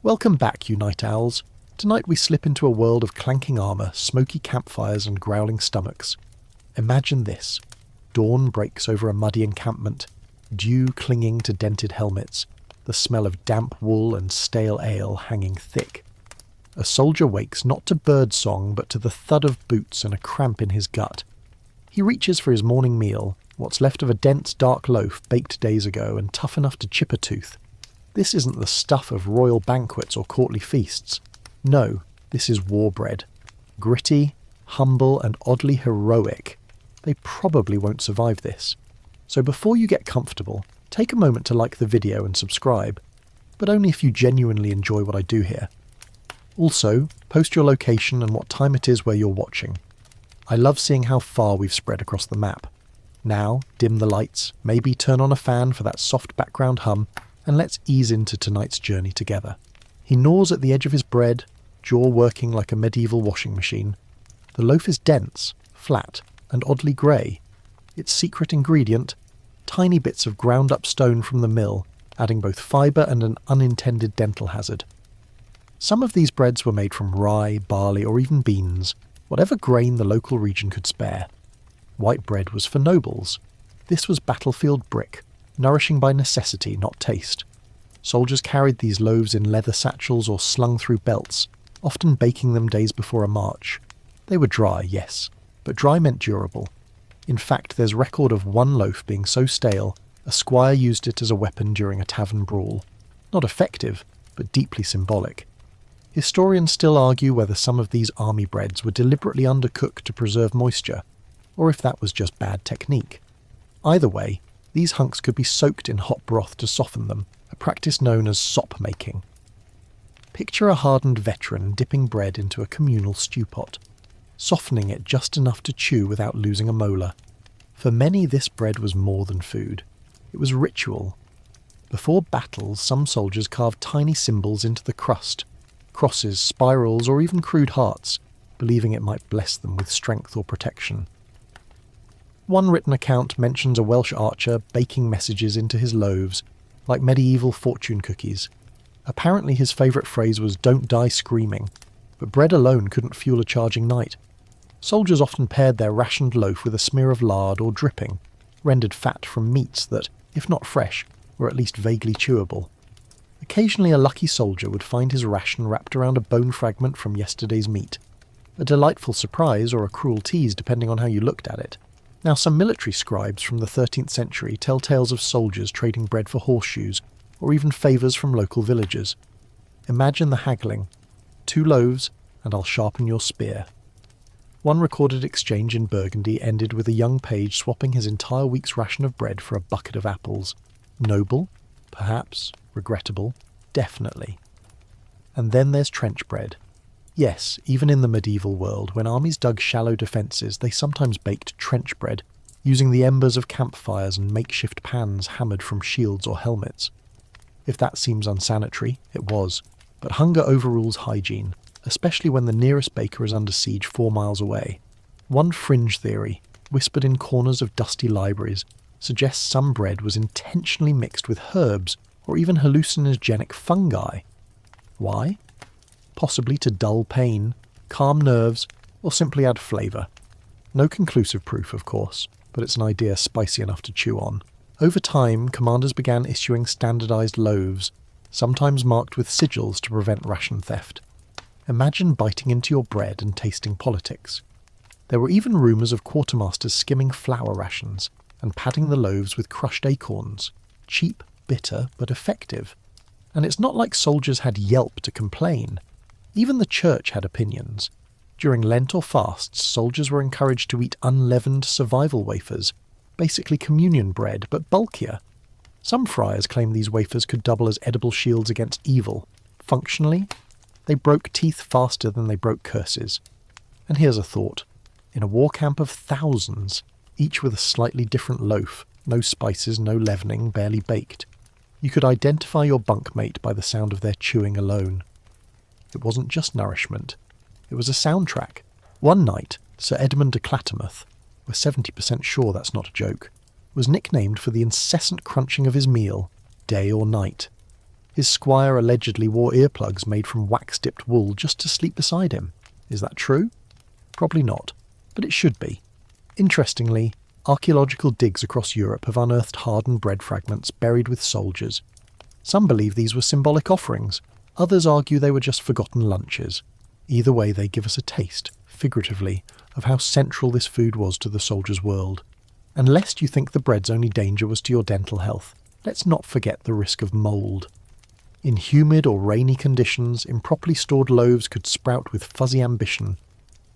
Welcome back, you night owls. Tonight we slip into a world of clanking armour, smoky campfires and growling stomachs. Imagine this. Dawn breaks over a muddy encampment, dew clinging to dented helmets, the smell of damp wool and stale ale hanging thick. A soldier wakes not to bird song but to the thud of boots and a cramp in his gut. He reaches for his morning meal, what's left of a dense dark loaf baked days ago and tough enough to chip a tooth. This isn't the stuff of royal banquets or courtly feasts. No, this is war bread. Gritty, humble and oddly heroic. They probably won't survive this. So before you get comfortable, take a moment to like the video and subscribe, but only if you genuinely enjoy what I do here. Also, post your location and what time it is where you're watching. I love seeing how far we've spread across the map. Now, dim the lights, maybe turn on a fan for that soft background hum, and let's ease into tonight's journey together. He gnaws at the edge of his bread, jaw working like a medieval washing machine. The loaf is dense, flat, and oddly grey. Its secret ingredient? Tiny bits of ground-up stone from the mill, adding both fibre and an unintended dental hazard. Some of these breads were made from rye, barley, or even beans, whatever grain the local region could spare. White bread was for nobles. This was battlefield brick, nourishing by necessity, not taste. Soldiers carried these loaves in leather satchels or slung through belts, often baking them days before a march. They were dry, yes, but dry meant durable. In fact, there's record of one loaf being so stale, a squire used it as a weapon during a tavern brawl. Not effective, but deeply symbolic. Historians still argue whether some of these army breads were deliberately undercooked to preserve moisture, or if that was just bad technique. Either way, these hunks could be soaked in hot broth to soften them, a practice known as sop making. Picture a hardened veteran dipping bread into a communal stew pot, softening it just enough to chew without losing a molar. For many, this bread was more than food. It was ritual. Before battles, some soldiers carved tiny symbols into the crust, crosses, spirals, or even crude hearts, believing it might bless them with strength or protection. One written account mentions a Welsh archer baking messages into his loaves, like medieval fortune cookies. Apparently his favourite phrase was "don't die screaming," but bread alone couldn't fuel a charging knight. Soldiers often paired their rationed loaf with a smear of lard or dripping, rendered fat from meats that, if not fresh, were at least vaguely chewable. Occasionally a lucky soldier would find his ration wrapped around a bone fragment from yesterday's meat. A delightful surprise or a cruel tease depending on how you looked at it. Now, some military scribes from the 13th century tell tales of soldiers trading bread for horseshoes, or even favours from local villagers. Imagine the haggling. 2 loaves, and I'll sharpen your spear. One recorded exchange in Burgundy ended with a young page swapping his entire week's ration of bread for a bucket of apples. Noble? Perhaps. Regrettable? Definitely. And then there's trench bread. Yes, even in the medieval world, when armies dug shallow defences, they sometimes baked trench bread, using the embers of campfires and makeshift pans hammered from shields or helmets. If that seems unsanitary, it was, but hunger overrules hygiene, especially when the nearest baker is under siege 4 miles away. One fringe theory, whispered in corners of dusty libraries, suggests some bread was intentionally mixed with herbs or even hallucinogenic fungi. Why? Possibly to dull pain, calm nerves, or simply add flavour. No conclusive proof, of course, but it's an idea spicy enough to chew on. Over time, commanders began issuing standardised loaves, sometimes marked with sigils to prevent ration theft. Imagine biting into your bread and tasting politics. There were even rumours of quartermasters skimming flour rations and padding the loaves with crushed acorns. Cheap, bitter, but effective. And it's not like soldiers had Yelp to complain. Even the church had opinions. During Lent or fasts, soldiers were encouraged to eat unleavened survival wafers, basically communion bread, but bulkier. Some friars claimed these wafers could double as edible shields against evil. Functionally, they broke teeth faster than they broke curses. And here's a thought. In a war camp of thousands, each with a slightly different loaf, no spices, no leavening, barely baked, you could identify your bunkmate by the sound of their chewing alone. It wasn't just nourishment. It was a soundtrack. One night, Sir Edmund de Clattermouth, we're 70% sure that's not a joke, was nicknamed for the incessant crunching of his meal, day or night. His squire allegedly wore earplugs made from wax-dipped wool just to sleep beside him. Is that true? Probably not, but it should be. Interestingly, archaeological digs across Europe have unearthed hardened bread fragments buried with soldiers. Some believe these were symbolic offerings, others argue they were just forgotten lunches. Either way, they give us a taste, figuratively, of how central this food was to the soldiers' world. And lest you think the bread's only danger was to your dental health, let's not forget the risk of mould. In humid or rainy conditions, improperly stored loaves could sprout with fuzzy ambition.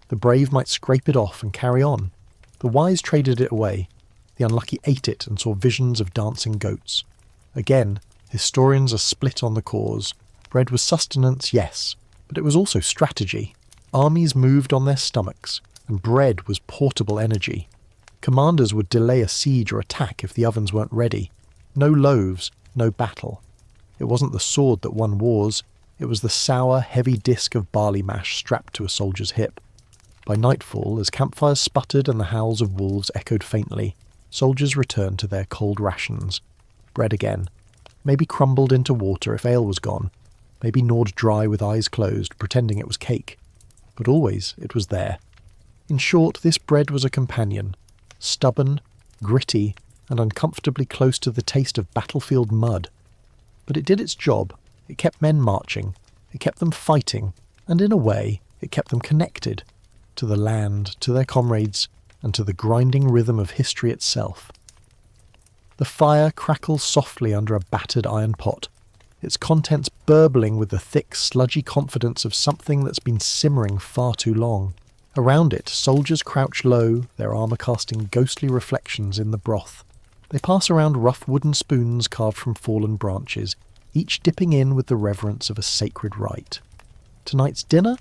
The brave might scrape it off and carry on. The wise traded it away. The unlucky ate it and saw visions of dancing goats. Again, historians are split on the cause. Bread was sustenance, yes, but it was also strategy. Armies moved on their stomachs, and bread was portable energy. Commanders would delay a siege or attack if the ovens weren't ready. No loaves, no battle. It wasn't the sword that won wars, it was the sour, heavy disc of barley mash strapped to a soldier's hip. By nightfall, as campfires sputtered and the howls of wolves echoed faintly, soldiers returned to their cold rations. Bread again. Maybe crumbled into water if ale was gone. Maybe gnawed dry with eyes closed, pretending it was cake. But always it was there. In short, this bread was a companion. Stubborn, gritty, and uncomfortably close to the taste of battlefield mud. But it did its job. It kept men marching. It kept them fighting. And in a way, it kept them connected. To the land, to their comrades, and to the grinding rhythm of history itself. The fire crackles softly under a battered iron pot, its contents burbling with the thick, sludgy confidence of something that's been simmering far too long. Around it, soldiers crouch low, their armour casting ghostly reflections in the broth. They pass around rough wooden spoons carved from fallen branches, each dipping in with the reverence of a sacred rite. Tonight's dinner?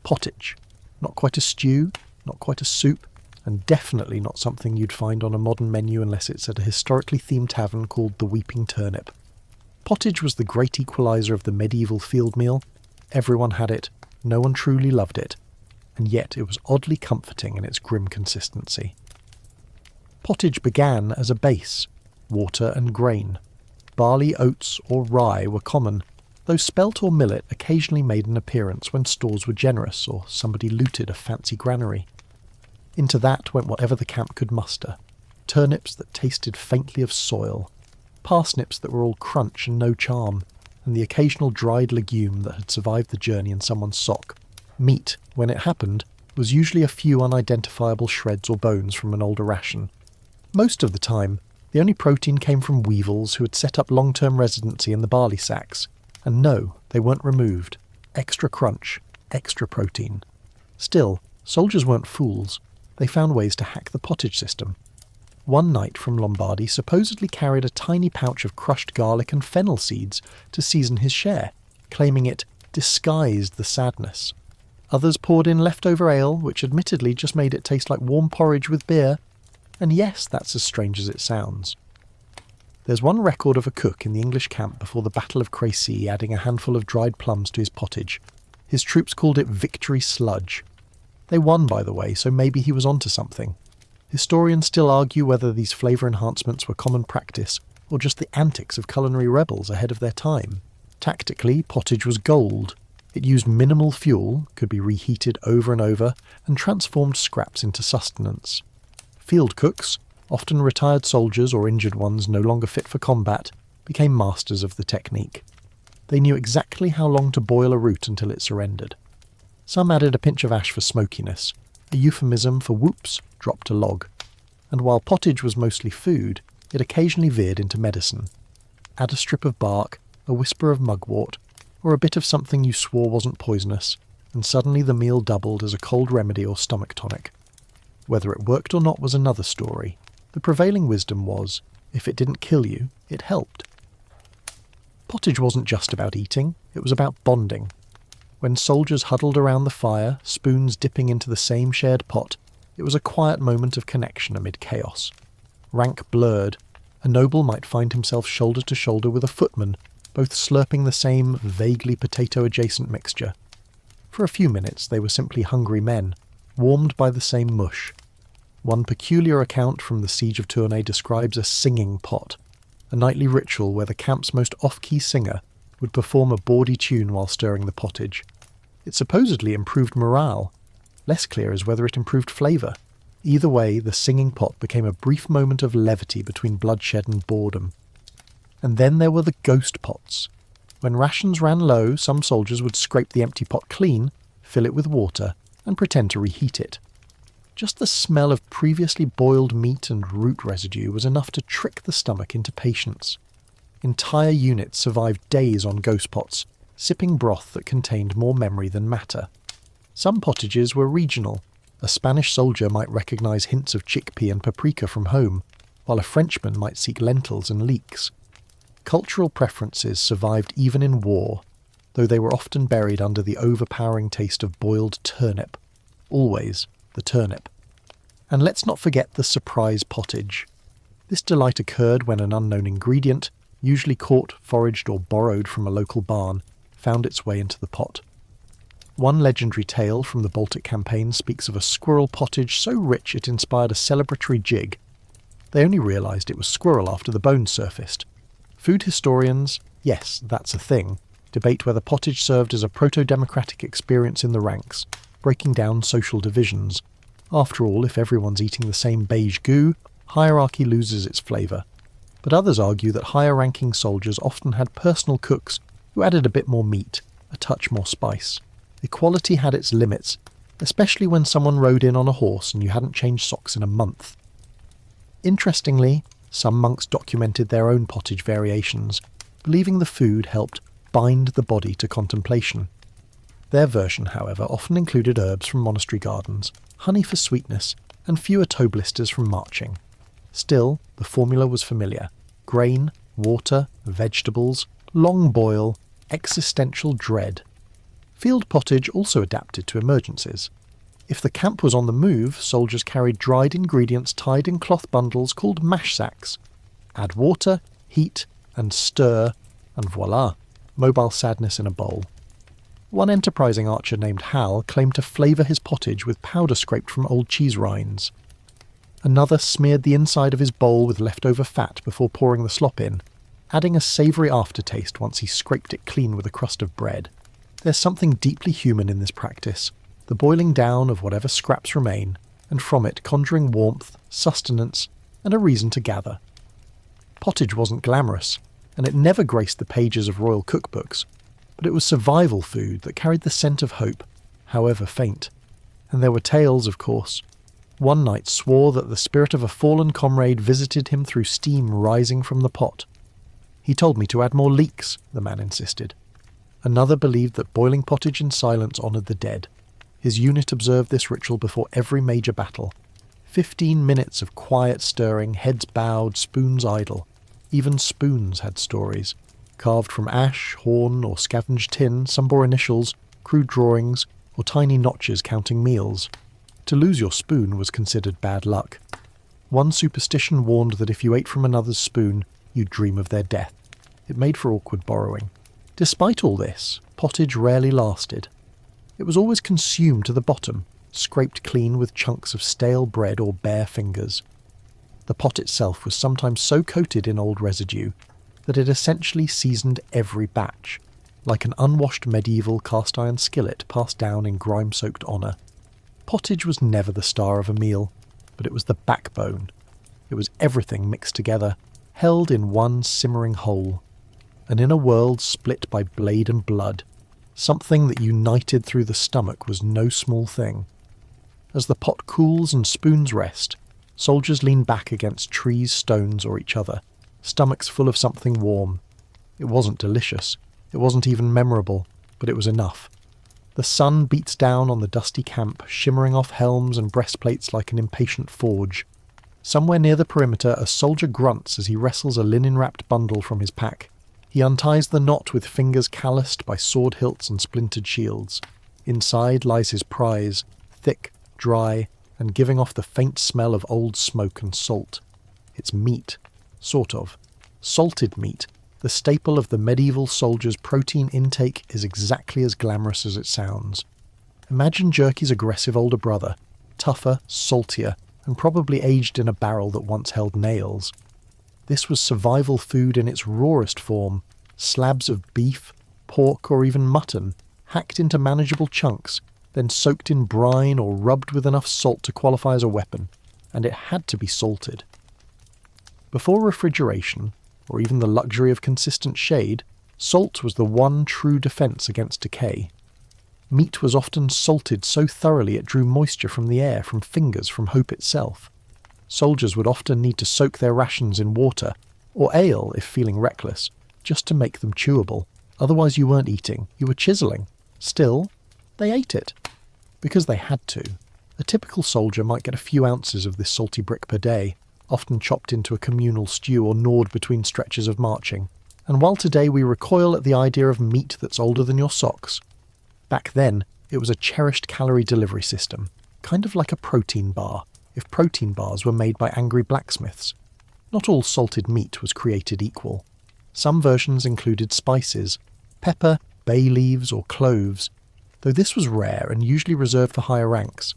Pottage. Not quite a stew, not quite a soup, and definitely not something you'd find on a modern menu unless it's at a historically themed tavern called the Weeping Turnip. Pottage was the great equaliser of the medieval field meal. Everyone had it, no one truly loved it, and yet it was oddly comforting in its grim consistency. Pottage began as a base, water and grain. Barley, oats, or rye were common, though spelt or millet occasionally made an appearance when stores were generous or somebody looted a fancy granary. Into that went whatever the camp could muster. Turnips that tasted faintly of soil, parsnips that were all crunch and no charm, and the occasional dried legume that had survived the journey in someone's sock. Meat, when it happened, was usually a few unidentifiable shreds or bones from an older ration. Most of the time, the only protein came from weevils who had set up long-term residency in the barley sacks. And no, they weren't removed. Extra crunch, extra protein. Still, soldiers weren't fools. They found ways to hack the pottage system. One knight from Lombardy supposedly carried a tiny pouch of crushed garlic and fennel seeds to season his share, claiming it disguised the sadness. Others poured in leftover ale, which admittedly just made it taste like warm porridge with beer. And yes, that's as strange as it sounds. There's one record of a cook in the English camp before the Battle of Crécy adding a handful of dried plums to his pottage. His troops called it victory sludge. They won, by the way, so maybe he was onto something. Historians still argue whether these flavour enhancements were common practice, or just the antics of culinary rebels ahead of their time. Tactically, pottage was gold. It used minimal fuel, could be reheated over and over, and transformed scraps into sustenance. Field cooks, often retired soldiers or injured ones no longer fit for combat, became masters of the technique. They knew exactly how long to boil a root until it surrendered. Some added a pinch of ash for smokiness, a euphemism for whoops, dropped a log. And while pottage was mostly food, it occasionally veered into medicine. Add a strip of bark, a whisper of mugwort, or a bit of something you swore wasn't poisonous, and suddenly the meal doubled as a cold remedy or stomach tonic. Whether it worked or not was another story. The prevailing wisdom was, if it didn't kill you, it helped. Pottage wasn't just about eating, it was about bonding. When soldiers huddled around the fire, spoons dipping into the same shared pot, it was a quiet moment of connection amid chaos. Rank blurred, a noble might find himself shoulder to shoulder with a footman, both slurping the same vaguely potato-adjacent mixture. For a few minutes they were simply hungry men, warmed by the same mush. One peculiar account from the Siege of Tournai describes a singing pot, a nightly ritual where the camp's most off-key singer would perform a bawdy tune while stirring the pottage. It supposedly improved morale. Less clear is whether it improved flavour. Either way, the singing pot became a brief moment of levity between bloodshed and boredom. And then there were the ghost pots. When rations ran low, some soldiers would scrape the empty pot clean, fill it with water, and pretend to reheat it. Just the smell of previously boiled meat and root residue was enough to trick the stomach into patience. Entire units survived days on ghost pots, sipping broth that contained more memory than matter. Some pottages were regional. A Spanish soldier might recognise hints of chickpea and paprika from home, while a Frenchman might seek lentils and leeks. Cultural preferences survived even in war, though they were often buried under the overpowering taste of boiled turnip. Always the turnip. And let's not forget the surprise pottage. This delight occurred when an unknown ingredient, usually caught, foraged or borrowed from a local barn, found its way into the pot. One legendary tale from the Baltic campaign speaks of a squirrel pottage so rich it inspired a celebratory jig. They only realised it was squirrel after the bones surfaced. Food historians, yes, that's a thing, debate whether pottage served as a proto-democratic experience in the ranks, breaking down social divisions. After all, if everyone's eating the same beige goo, hierarchy loses its flavour. But others argue that higher-ranking soldiers often had personal cooks who added a bit more meat, a touch more spice. Equality had its limits, especially when someone rode in on a horse and you hadn't changed socks in a month. Interestingly, some monks documented their own pottage variations, believing the food helped bind the body to contemplation. Their version, however, often included herbs from monastery gardens, honey for sweetness, and fewer toe blisters from marching. Still, the formula was familiar. Grain, water, vegetables, long boil, existential dread. Field pottage also adapted to emergencies. If the camp was on the move, soldiers carried dried ingredients tied in cloth bundles called mash sacks. Add water, heat, and stir, and voila, mobile sadness in a bowl. One enterprising archer named Hal claimed to flavour his pottage with powder scraped from old cheese rinds. Another smeared the inside of his bowl with leftover fat before pouring the slop in, adding a savoury aftertaste once he scraped it clean with a crust of bread. There's something deeply human in this practice, the boiling down of whatever scraps remain, and from it conjuring warmth, sustenance, and a reason to gather. Pottage wasn't glamorous, and it never graced the pages of royal cookbooks, but it was survival food that carried the scent of hope, however faint. And there were tales, of course. One knight swore that the spirit of a fallen comrade visited him through steam rising from the pot. He told me to add more leeks, the man insisted. Another believed that boiling pottage in silence honoured the dead. His unit observed this ritual before every major battle. 15 minutes of quiet stirring, heads bowed, spoons idle. Even spoons had stories. Carved from ash, horn, or scavenged tin, some bore initials, crude drawings, or tiny notches counting meals. To lose your spoon was considered bad luck. One superstition warned that if you ate from another's spoon, you'd dream of their death. It made for awkward borrowing. Despite all this, pottage rarely lasted. It was always consumed to the bottom, scraped clean with chunks of stale bread or bare fingers. The pot itself was sometimes so coated in old residue that it essentially seasoned every batch, like an unwashed medieval cast-iron skillet passed down in grime-soaked honour. Pottage was never the star of a meal, but it was the backbone. It was everything mixed together, held in one simmering whole. And in a world split by blade and blood, something that united through the stomach was no small thing. As the pot cools and spoons rest, soldiers lean back against trees, stones, or each other, stomachs full of something warm. It wasn't delicious. It wasn't even memorable, but it was enough. The sun beats down on the dusty camp, shimmering off helms and breastplates like an impatient forge. Somewhere near the perimeter, a soldier grunts as he wrestles a linen-wrapped bundle from his pack. He unties the knot with fingers calloused by sword hilts and splintered shields. Inside lies his prize, thick, dry, and giving off the faint smell of old smoke and salt. It's meat. Sort of. Salted meat. The staple of the medieval soldier's protein intake is exactly as glamorous as it sounds. Imagine Jerky's aggressive older brother, tougher, saltier, and probably aged in a barrel that once held nails. This was survival food in its rawest form, slabs of beef, pork or even mutton, hacked into manageable chunks, then soaked in brine or rubbed with enough salt to qualify as a weapon, and it had to be salted. Before refrigeration, or even the luxury of consistent shade, salt was the one true defence against decay. Meat was often salted so thoroughly it drew moisture from the air, from fingers, from hope itself. Soldiers would often need to soak their rations in water, or ale if feeling reckless, just to make them chewable. Otherwise you weren't eating, you were chiselling. Still, they ate it. Because they had to. A typical soldier might get a few ounces of this salty brick per day, often chopped into a communal stew or gnawed between stretches of marching. And while today we recoil at the idea of meat that's older than your socks, back then it was a cherished calorie delivery system, kind of like a protein bar, if protein bars were made by angry blacksmiths. Not all salted meat was created equal. Some versions included spices, pepper, bay leaves or cloves, though this was rare and usually reserved for higher ranks.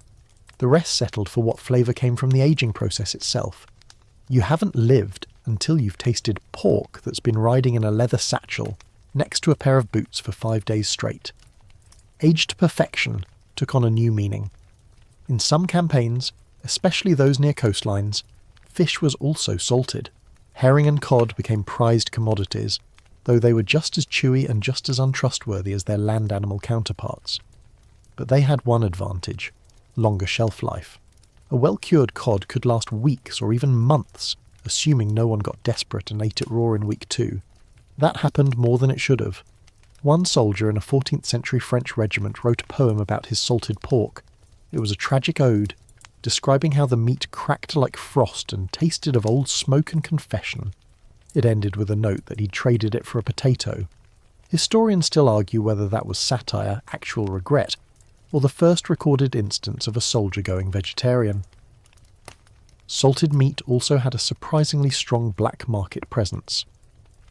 The rest settled for what flavour came from the aging process itself. You haven't lived until you've tasted pork that's been riding in a leather satchel next to a pair of boots for 5 days straight. Aged to perfection took on a new meaning. In some campaigns, especially those near coastlines, fish was also salted. Herring and cod became prized commodities, though they were just as chewy and just as untrustworthy as their land animal counterparts. But they had one advantage: longer shelf life. A well-cured cod could last weeks or even months, assuming no one got desperate and ate it raw in week 2. That happened more than it should have. One soldier in a 14th century French regiment wrote a poem about his salted pork. It was a tragic ode, describing how the meat cracked like frost and tasted of old smoke and confession. It ended with a note that he'd traded it for a potato. Historians still argue whether that was satire, actual regret, or the first recorded instance of a soldier going vegetarian. Salted meat also had a surprisingly strong black market presence.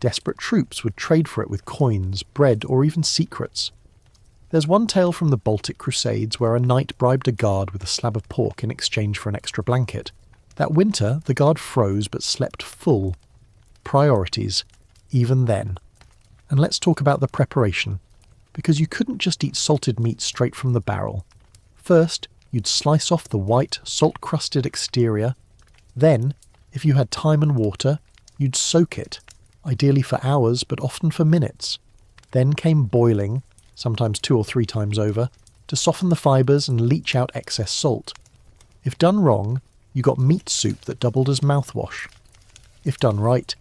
Desperate troops would trade for it with coins, bread, or even secrets. There's one tale from the Baltic Crusades where a knight bribed a guard with a slab of pork in exchange for an extra blanket. That winter, the guard froze but slept full. Priorities, even then. And let's talk about the preparation, because you couldn't just eat salted meat straight from the barrel. First, you'd slice off the white, salt-crusted exterior. Then, if you had time and water, you'd soak it, ideally for hours but often for minutes. Then came boiling, sometimes 2 or 3 times over, to soften the fibres and leach out excess salt. If done wrong, you got meat soup that doubled as mouthwash. If done right,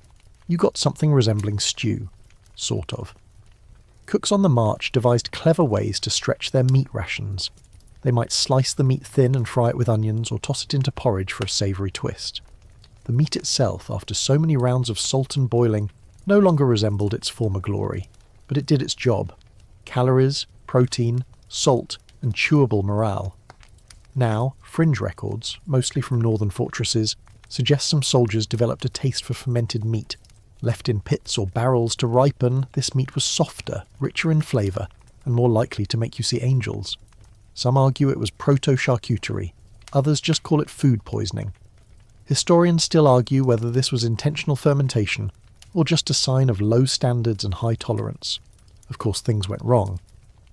you got something resembling stew, sort of. Cooks on the march devised clever ways to stretch their meat rations. They might slice the meat thin and fry it with onions or toss it into porridge for a savoury twist. The meat itself, after so many rounds of salt and boiling, no longer resembled its former glory, but it did its job. Calories, protein, salt, and chewable morale. Now, fringe records, mostly from northern fortresses, suggest some soldiers developed a taste for fermented meat. Left in pits or barrels to ripen, this meat was softer, richer in flavour, and more likely to make you see angels. Some argue it was proto-charcuterie, others just call it food poisoning. Historians still argue whether this was intentional fermentation, or just a sign of low standards and high tolerance. Of course, things went wrong.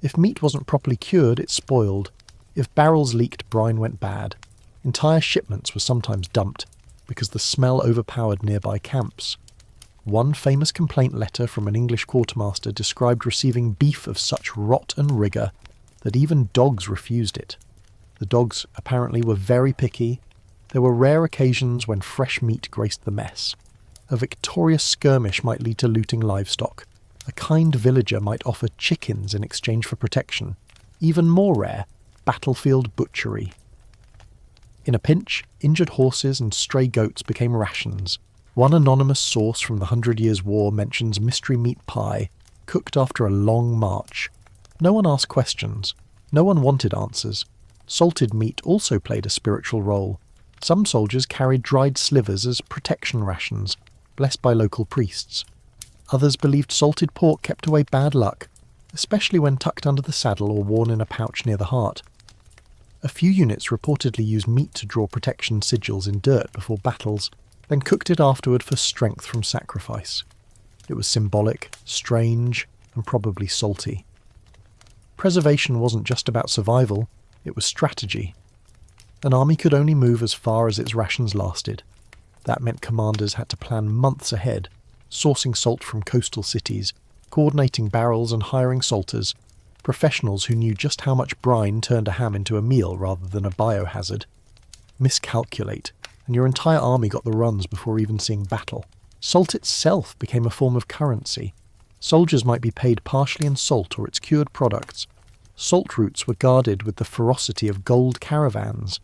If meat wasn't properly cured, it spoiled. If barrels leaked, brine went bad. Entire shipments were sometimes dumped, because the smell overpowered nearby camps. One famous complaint letter from an English quartermaster described receiving beef of such rot and rigour that even dogs refused it. The dogs apparently were very picky. There were rare occasions when fresh meat graced the mess. A victorious skirmish might lead to looting livestock. A kind villager might offer chickens in exchange for protection. Even more rare, battlefield butchery. In a pinch, injured horses and stray goats became rations. One anonymous source from the 100 Years' War mentions mystery meat pie, cooked after a long march. No one asked questions. No one wanted answers. Salted meat also played a spiritual role. Some soldiers carried dried slivers as protection rations, blessed by local priests. Others believed salted pork kept away bad luck, especially when tucked under the saddle or worn in a pouch near the heart. A few units reportedly used meat to draw protection sigils in dirt before battles, then cooked it afterward for strength from sacrifice. It was symbolic, strange, and probably salty. Preservation wasn't just about survival, it was strategy. An army could only move as far as its rations lasted. That meant commanders had to plan months ahead, sourcing salt from coastal cities, coordinating barrels and hiring salters, professionals who knew just how much brine turned a ham into a meal rather than a biohazard. Miscalculate, and your entire army got the runs before even seeing battle. Salt itself became a form of currency. Soldiers might be paid partially in salt or its cured products. Salt routes were guarded with the ferocity of gold caravans.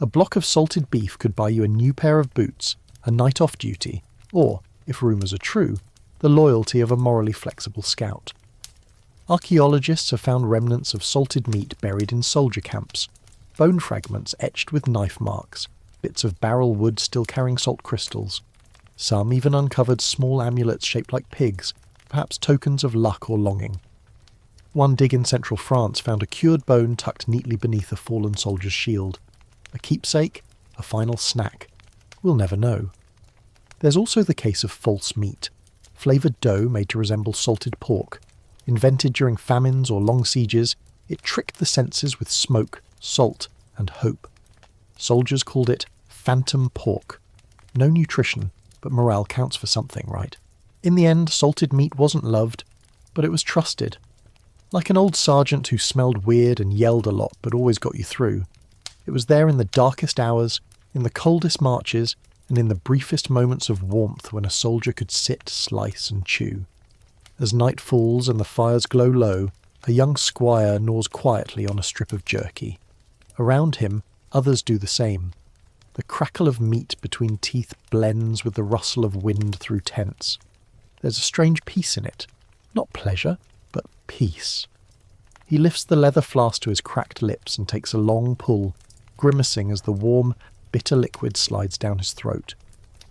A block of salted beef could buy you a new pair of boots, a night off duty, or, if rumours are true, the loyalty of a morally flexible scout. Archaeologists have found remnants of salted meat buried in soldier camps, bone fragments etched with knife marks, bits of barrel wood still carrying salt crystals. Some even uncovered small amulets shaped like pigs, perhaps tokens of luck or longing. One dig in central France found a cured bone tucked neatly beneath a fallen soldier's shield. A keepsake? A final snack? We'll never know. There's also the case of false meat, flavoured dough made to resemble salted pork. Invented during famines or long sieges, it tricked the senses with smoke, salt, and hope. Soldiers called it phantom pork. No nutrition, but morale counts for something, right? In the end, salted meat wasn't loved, but it was trusted. Like an old sergeant who smelled weird and yelled a lot but always got you through. It was there in the darkest hours, in the coldest marches, and in the briefest moments of warmth when a soldier could sit, slice, and chew. As night falls and the fires glow low, a young squire gnaws quietly on a strip of jerky. Around him, others do the same. The crackle of meat between teeth blends with the rustle of wind through tents. There's a strange peace in it. Not pleasure, but peace. He lifts the leather flask to his cracked lips and takes a long pull, grimacing as the warm, bitter liquid slides down his throat.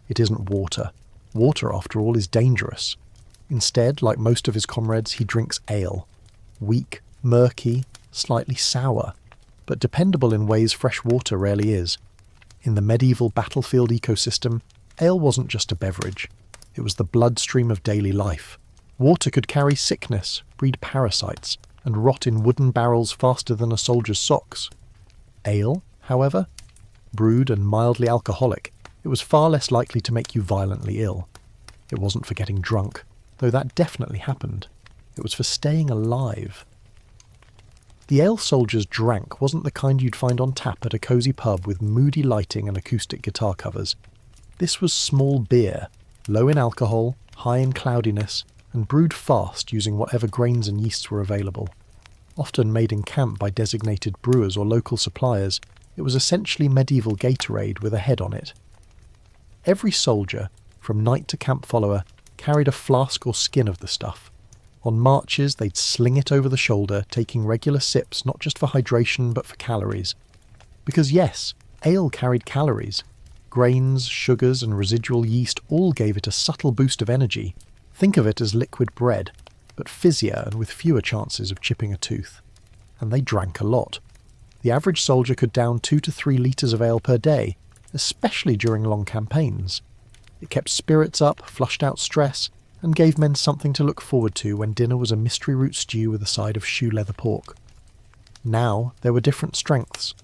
It isn't water. Water, after all, is dangerous. Instead, like most of his comrades, he drinks ale. Weak, murky, slightly sour, but dependable in ways fresh water rarely is. In the medieval battlefield ecosystem, ale wasn't just a beverage. It was the bloodstream of daily life. Water could carry sickness, breed parasites, and rot in wooden barrels faster than a soldier's socks. Ale, however, brewed and mildly alcoholic, it was far less likely to make you violently ill. It wasn't for getting drunk, though that definitely happened. It was for staying alive. The ale soldiers drank wasn't the kind you'd find on tap at a cosy pub with moody lighting and acoustic guitar covers. This was small beer, low in alcohol, high in cloudiness, and brewed fast using whatever grains and yeasts were available. Often made in camp by designated brewers or local suppliers, it was essentially medieval Gatorade with a head on it. Every soldier, from knight to camp follower, carried a flask or skin of the stuff. On marches, they'd sling it over the shoulder, taking regular sips not just for hydration but for calories. Because yes, ale carried calories. Grains, sugars and residual yeast all gave it a subtle boost of energy. Think of it as liquid bread, but fizzier and with fewer chances of chipping a tooth. And they drank a lot. The average soldier could down 2 to 3 litres of ale per day, especially during long campaigns. It kept spirits up, flushed out stress, and gave men something to look forward to when dinner was a mystery root stew with a side of shoe leather pork. Now there were different strengths.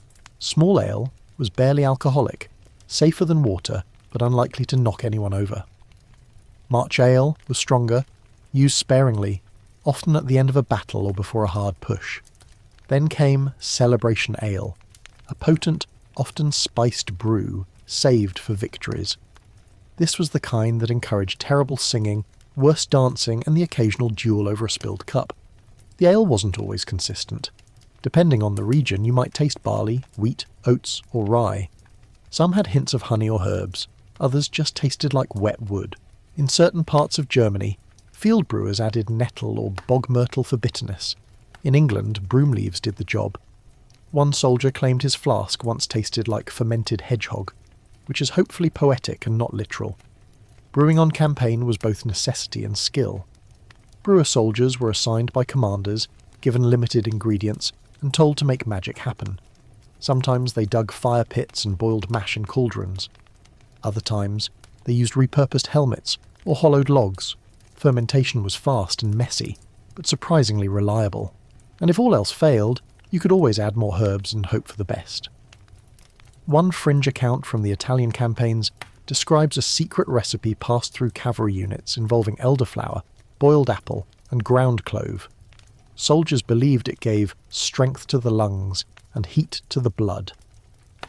Small ale was barely alcoholic, safer than water, but unlikely to knock anyone over. March ale was stronger, used sparingly, often at the end of a battle or before a hard push. Then came celebration ale, a potent, often spiced brew, saved for victories. This was the kind that encouraged terrible singing, worse dancing, and the occasional duel over a spilled cup. The ale wasn't always consistent. Depending on the region, you might taste barley, wheat, oats, or rye. Some had hints of honey or herbs, others just tasted like wet wood. In certain parts of Germany, field brewers added nettle or bog myrtle for bitterness. In England, broom leaves did the job. One soldier claimed his flask once tasted like fermented hedgehog, which is hopefully poetic and not literal. Brewing on campaign was both necessity and skill. Brewer soldiers were assigned by commanders, given limited ingredients, and told to make magic happen. Sometimes they dug fire pits and boiled mash in cauldrons. Other times, they used repurposed helmets or hollowed logs. Fermentation was fast and messy, but surprisingly reliable. And if all else failed, you could always add more herbs and hope for the best. One fringe account from the Italian campaigns describes a secret recipe passed through cavalry units involving elderflower, boiled apple, and ground clove. Soldiers believed it gave strength to the lungs and heat to the blood.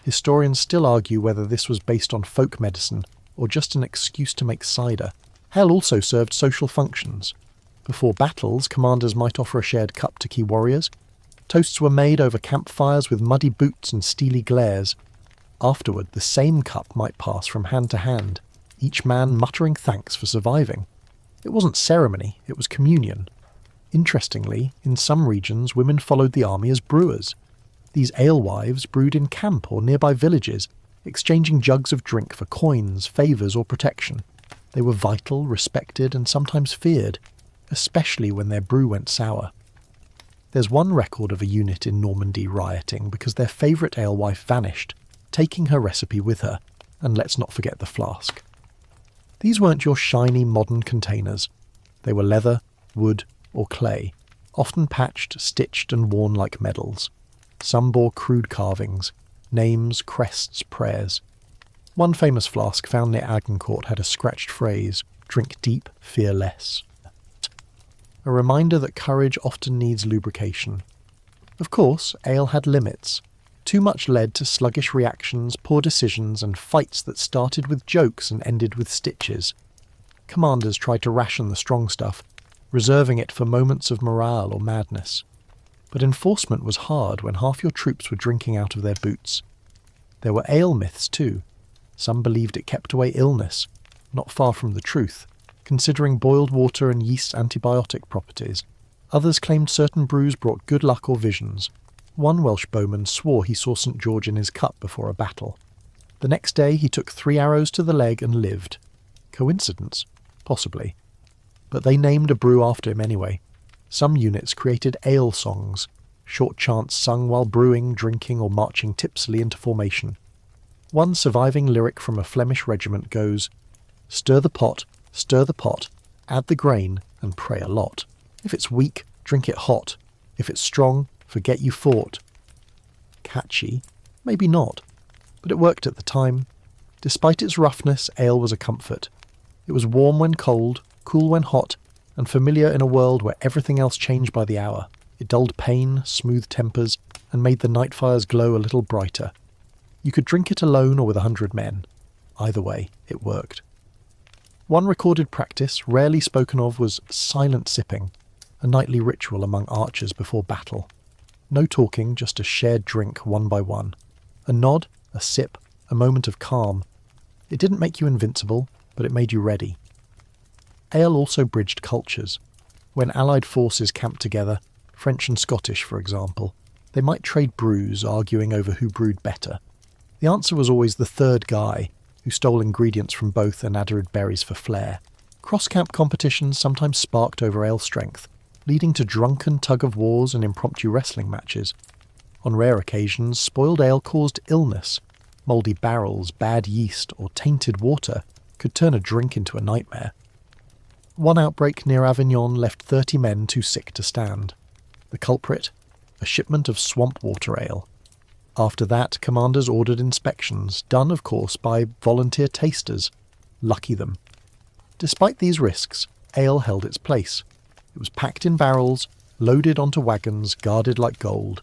Historians still argue whether this was based on folk medicine or just an excuse to make cider. Hell also served social functions. Before battles, commanders might offer a shared cup to key warriors. Toasts were made over campfires with muddy boots and steely glares. Afterward, the same cup might pass from hand to hand, each man muttering thanks for surviving. It wasn't ceremony, it was communion. Interestingly, in some regions, women followed the army as brewers. These alewives brewed in camp or nearby villages, exchanging jugs of drink for coins, favours or protection. They were vital, respected and sometimes feared, especially when their brew went sour. There's one record of a unit in Normandy rioting because their favourite alewife vanished, taking her recipe with her, and let's not forget the flask. These weren't your shiny modern containers. They were leather, wood or clay, often patched, stitched and worn like medals. Some bore crude carvings, names, crests, prayers. One famous flask found near Agincourt had a scratched phrase, "Drink deep, fear less." A reminder that courage often needs lubrication. Of course, ale had limits. Too much led to sluggish reactions, poor decisions, and fights that started with jokes and ended with stitches. Commanders tried to ration the strong stuff, reserving it for moments of morale or madness. But enforcement was hard when half your troops were drinking out of their boots. There were ale myths too. Some believed it kept away illness, not far from the truth, considering boiled water and yeast's antibiotic properties. Others claimed certain brews brought good luck or visions. One Welsh bowman swore he saw St. George in his cup before a battle. The next day he took 3 arrows to the leg and lived. Coincidence? Possibly. But they named a brew after him anyway. Some units created ale songs, short chants sung while brewing, drinking or marching tipsily into formation. One surviving lyric from a Flemish regiment goes, stir the pot, add the grain and pray a lot. If it's weak, drink it hot. If it's strong, forget you fought. Catchy? Maybe not. But it worked at the time. Despite its roughness, ale was a comfort. It was warm when cold, cool when hot, and familiar in a world where everything else changed by the hour. It dulled pain, smoothed tempers, and made the night fires glow a little brighter. You could drink it alone or with 100 men. Either way, it worked. One recorded practice, rarely spoken of, was silent sipping, a nightly ritual among archers before battle. No talking, just a shared drink one by one. A nod, a sip, a moment of calm. It didn't make you invincible, but it made you ready. Ale also bridged cultures. When Allied forces camped together, French and Scottish for example, they might trade brews, arguing over who brewed better. The answer was always the third guy, who stole ingredients from both and added berries for flair. Cross-camp competitions sometimes sparked over ale strength, leading to drunken tug-of-wars and impromptu wrestling matches. On rare occasions, spoiled ale caused illness. Mouldy barrels, bad yeast, or tainted water could turn a drink into a nightmare. One outbreak near Avignon left 30 men too sick to stand. The culprit? A shipment of swamp water ale. After that, commanders ordered inspections, done, of course, by volunteer tasters. Lucky them. Despite these risks, ale held its place. It was packed in barrels, loaded onto wagons, guarded like gold.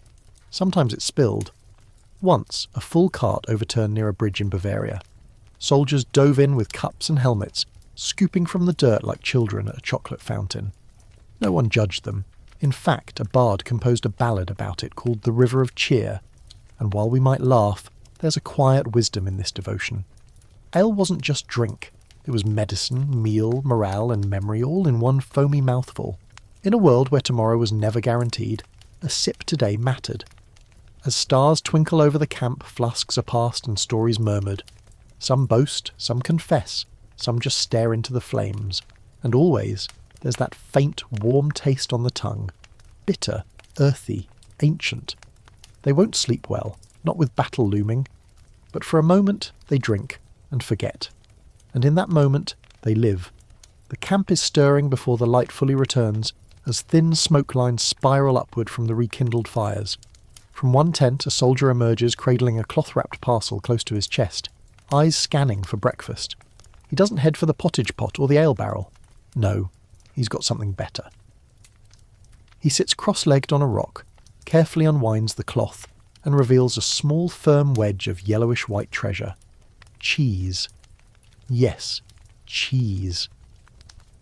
Sometimes it spilled. Once, a full cart overturned near a bridge in Bavaria. Soldiers dove in with cups and helmets, scooping from the dirt like children at a chocolate fountain. No one judged them. In fact, a bard composed a ballad about it called The River of Cheer, and while we might laugh, there's a quiet wisdom in this devotion. Ale wasn't just drink. It was medicine, meal, morale and memory all in one foamy mouthful. In a world where tomorrow was never guaranteed, a sip today mattered. As stars twinkle over the camp, flasks are passed and stories murmured. Some boast, some confess, some just stare into the flames. And always, there's that faint, warm taste on the tongue. Bitter, earthy, ancient. They won't sleep well, not with battle looming. But for a moment, they drink and forget. And in that moment, they live. The camp is stirring before the light fully returns, as thin smoke lines spiral upward from the rekindled fires. From one tent, a soldier emerges cradling a cloth-wrapped parcel close to his chest, eyes scanning for breakfast. He doesn't head for the pottage pot or the ale barrel. No, he's got something better. He sits cross-legged on a rock, carefully unwinds the cloth, and reveals a small firm wedge of yellowish-white treasure. Cheese. Yes, cheese.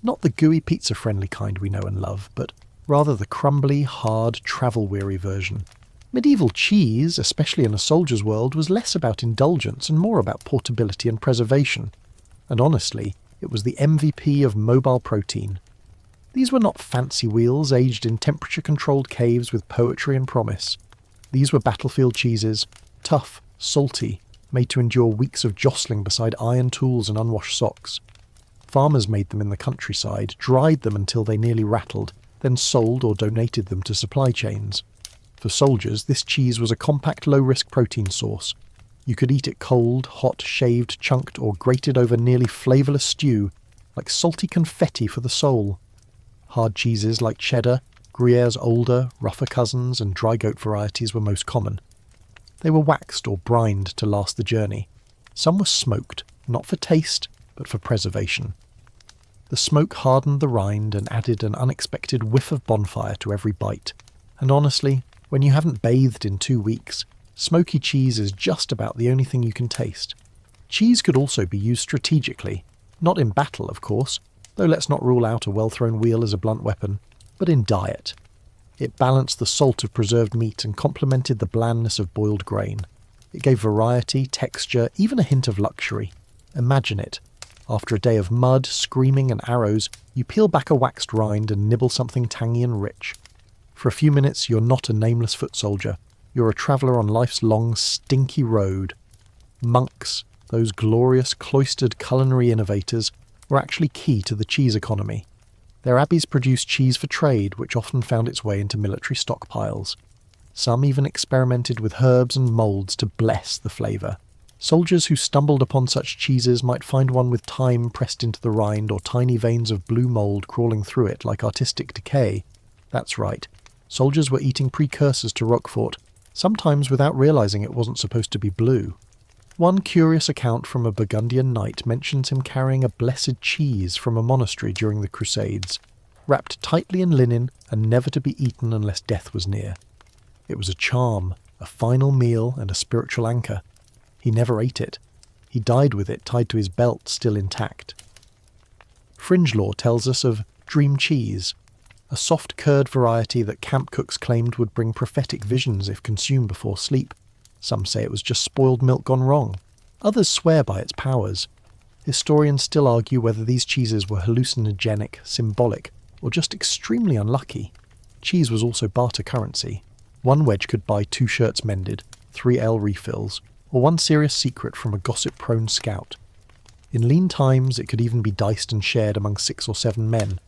Not the gooey pizza-friendly kind we know and love, but rather the crumbly, hard, travel-weary version. Medieval cheese, especially in a soldier's world, was less about indulgence and more about portability and preservation. And honestly, it was the MVP of mobile protein. These were not fancy wheels aged in temperature-controlled caves with poetry and promise. These were battlefield cheeses, tough, salty, made to endure weeks of jostling beside iron tools and unwashed socks. Farmers made them in the countryside, dried them until they nearly rattled, then sold or donated them to supply chains. For soldiers, this cheese was a compact, low-risk protein source. You could eat it cold, hot, shaved, chunked, or grated over nearly flavourless stew, like salty confetti for the soul. Hard cheeses like cheddar, Gruyère's older, rougher cousins, and dry goat varieties were most common. They were waxed or brined to last the journey. Some were smoked, not for taste, but for preservation. The smoke hardened the rind and added an unexpected whiff of bonfire to every bite. And honestly, when you haven't bathed in 2 weeks, smoky cheese is just about the only thing you can taste. Cheese could also be used strategically, not in battle, of course, though let's not rule out a well-thrown wheel as a blunt weapon, but in diet. It balanced the salt of preserved meat and complemented the blandness of boiled grain. It gave variety, texture, even a hint of luxury. Imagine it. After a day of mud, screaming and arrows, you peel back a waxed rind and nibble something tangy and rich. For a few minutes, you're not a nameless foot soldier. You're a traveller on life's long, stinky road. Monks, those glorious, cloistered culinary innovators, were actually key to the cheese economy. Their abbeys produced cheese for trade, which often found its way into military stockpiles. Some even experimented with herbs and moulds to bless the flavour. Soldiers who stumbled upon such cheeses might find one with thyme pressed into the rind or tiny veins of blue mould crawling through it like artistic decay. That's right. Soldiers were eating precursors to Roquefort, sometimes without realising it wasn't supposed to be blue. One curious account from a Burgundian knight mentions him carrying a blessed cheese from a monastery during the Crusades, wrapped tightly in linen and never to be eaten unless death was near. It was a charm, a final meal and a spiritual anchor. He never ate it. He died with it tied to his belt still intact. Fringe lore tells us of dream cheese, a soft curd variety that camp cooks claimed would bring prophetic visions if consumed before sleep. Some say it was just spoiled milk gone wrong. Others swear by its powers. Historians still argue whether these cheeses were hallucinogenic, symbolic, or just extremely unlucky. Cheese was also barter currency. One wedge could buy 2 shirts mended, 3 ale refills, or one serious secret from a gossip-prone scout. In lean times, it could even be diced and shared among 6 or 7 men.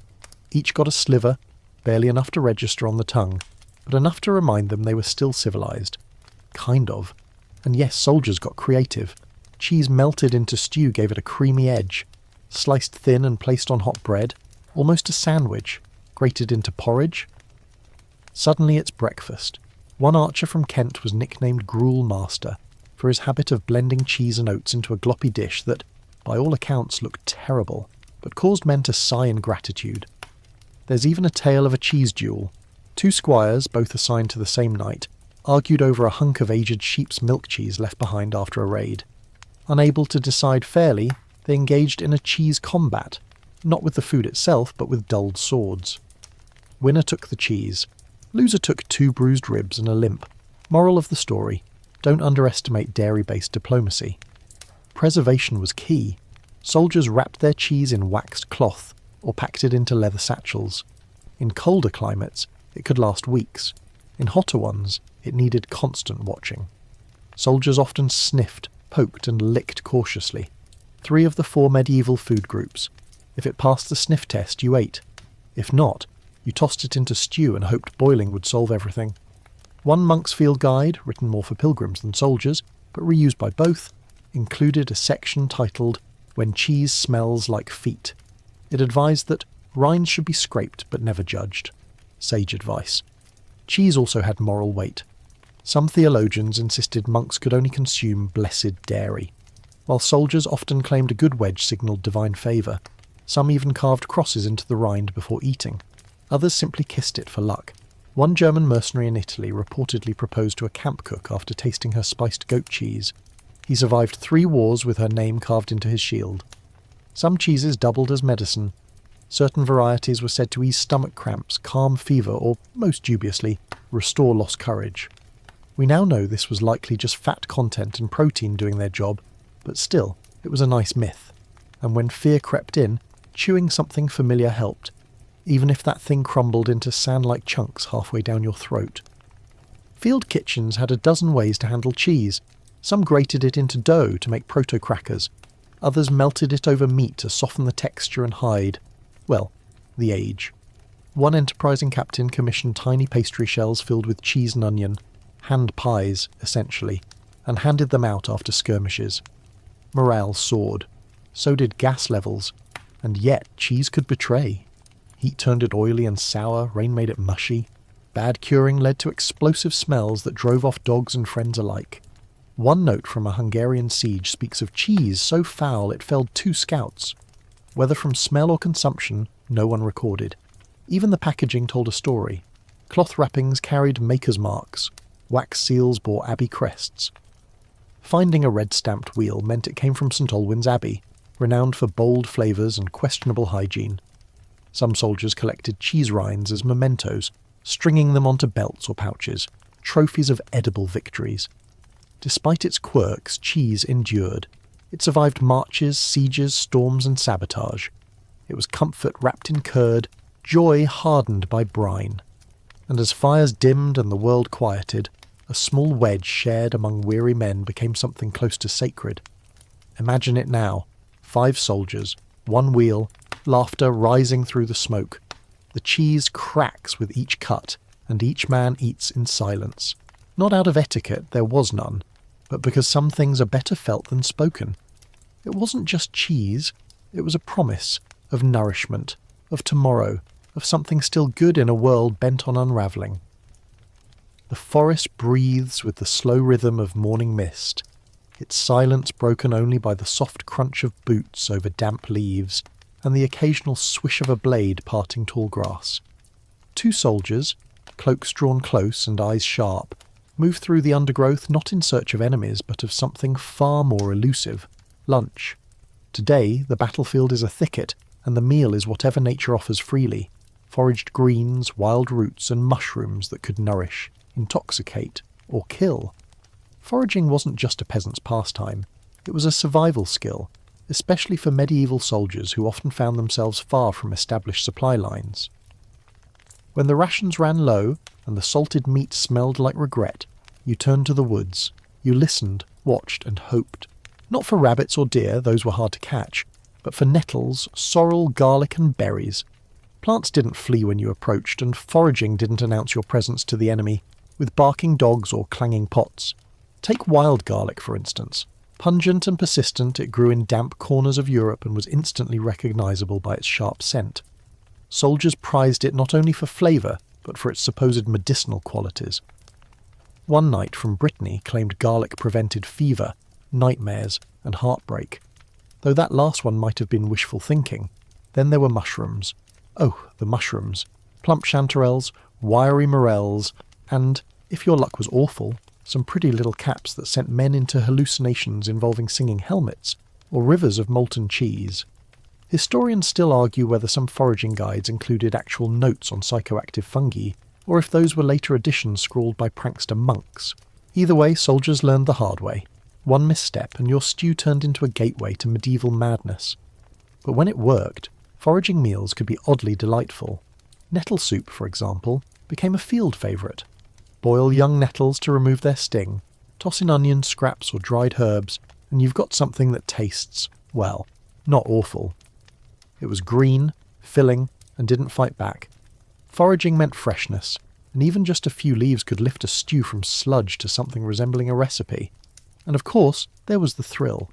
Each got a sliver, barely enough to register on the tongue, but enough to remind them they were still civilized. Kind of. And yes, soldiers got creative. Cheese melted into stew gave it a creamy edge. Sliced thin and placed on hot bread, almost a sandwich, grated into porridge. Suddenly it's breakfast. One archer from Kent was nicknamed Gruel Master for his habit of blending cheese and oats into a gloppy dish that, by all accounts, looked terrible, but caused men to sigh in gratitude. There's even a tale of a cheese duel. 2 squires, both assigned to the same night, argued over a hunk of aged sheep's milk cheese left behind after a raid. Unable to decide fairly, they engaged in a cheese combat, not with the food itself, but with dulled swords. Winner took the cheese. Loser took 2 bruised ribs and a limp. Moral of the story: don't underestimate dairy-based diplomacy. Preservation was key. Soldiers wrapped their cheese in waxed cloth, or packed it into leather satchels. In colder climates, it could last weeks. In hotter ones, it needed constant watching. Soldiers often sniffed, poked and licked cautiously. 3 of the 4 medieval food groups. If it passed the sniff test, you ate. If not, you tossed it into stew and hoped boiling would solve everything. One Monk's Field Guide, written more for pilgrims than soldiers, but reused by both, included a section titled "When Cheese Smells Like Feet." It advised that rinds should be scraped but never judged. Sage advice. Cheese also had moral weight. Some theologians insisted monks could only consume blessed dairy, while soldiers often claimed a good wedge signalled divine favour. Some even carved crosses into the rind before eating. Others simply kissed it for luck. One German mercenary in Italy reportedly proposed to a camp cook after tasting her spiced goat cheese. He survived 3 wars with her name carved into his shield. Some cheeses doubled as medicine. Certain varieties were said to ease stomach cramps, calm fever, or, most dubiously, restore lost courage. We now know this was likely just fat content and protein doing their job, but still, it was a nice myth. And when fear crept in, chewing something familiar helped, even if that thing crumbled into sand-like chunks halfway down your throat. Field kitchens had a dozen ways to handle cheese. Some grated it into dough to make proto-crackers. Others melted it over meat to soften the texture and hide. Well, the age. One enterprising captain commissioned tiny pastry shells filled with cheese and onion, hand pies, essentially, and handed them out after skirmishes. Morale soared. So did gas levels. And yet, cheese could betray. Heat turned it oily and sour, rain made it mushy. Bad curing led to explosive smells that drove off dogs and friends alike. One note from a Hungarian siege speaks of cheese so foul it felled 2 scouts. Whether from smell or consumption, no one recorded. Even the packaging told a story. Cloth wrappings carried maker's marks. Wax seals bore abbey crests. Finding a red-stamped wheel meant it came from St. Olwyn's Abbey, renowned for bold flavours and questionable hygiene. Some soldiers collected cheese rinds as mementos, stringing them onto belts or pouches, trophies of edible victories. Despite its quirks, cheese endured. It survived marches, sieges, storms and sabotage. It was comfort wrapped in curd, joy hardened by brine. And as fires dimmed and the world quieted, a small wedge shared among weary men became something close to sacred. Imagine it now. 5 soldiers, 1 wheel, laughter rising through the smoke. The cheese cracks with each cut, and each man eats in silence. Not out of etiquette, there was none, but because some things are better felt than spoken. It wasn't just cheese, it was a promise of nourishment, of tomorrow, of something still good in a world bent on unravelling. The forest breathes with the slow rhythm of morning mist, its silence broken only by the soft crunch of boots over damp leaves and the occasional swish of a blade parting tall grass. 2 soldiers, cloaks drawn close and eyes sharp, move through the undergrowth not in search of enemies but of something far more elusive, lunch. Today the battlefield is a thicket and the meal is whatever nature offers freely, foraged greens, wild roots and mushrooms that could nourish, intoxicate or kill. Foraging wasn't just a peasant's pastime, it was a survival skill, especially for medieval soldiers who often found themselves far from established supply lines. When the rations ran low and the salted meat smelled like regret, you turned to the woods. You listened, watched and hoped. Not for rabbits or deer, those were hard to catch, but for nettles, sorrel, garlic and berries. Plants didn't flee when you approached, and foraging didn't announce your presence to the enemy, with barking dogs or clanging pots. Take wild garlic, for instance. Pungent and persistent, it grew in damp corners of Europe and was instantly recognisable by its sharp scent. Soldiers prized it not only for flavour, but for its supposed medicinal qualities. One knight from Brittany claimed garlic prevented fever, nightmares, and heartbreak. Though that last one might have been wishful thinking. Then there were mushrooms. Oh, the mushrooms. Plump chanterelles, wiry morels, and, if your luck was awful, some pretty little caps that sent men into hallucinations involving singing helmets, or rivers of molten cheese. Historians still argue whether some foraging guides included actual notes on psychoactive fungi, or if those were later additions scrawled by prankster monks. Either way, soldiers learned the hard way. One misstep and your stew turned into a gateway to medieval madness. But when it worked, foraging meals could be oddly delightful. Nettle soup, for example, became a field favourite. Boil young nettles to remove their sting, toss in onion scraps or dried herbs, and you've got something that tastes, well, not awful. It was green, filling, and didn't fight back. Foraging meant freshness, and even just a few leaves could lift a stew from sludge to something resembling a recipe. And of course, there was the thrill.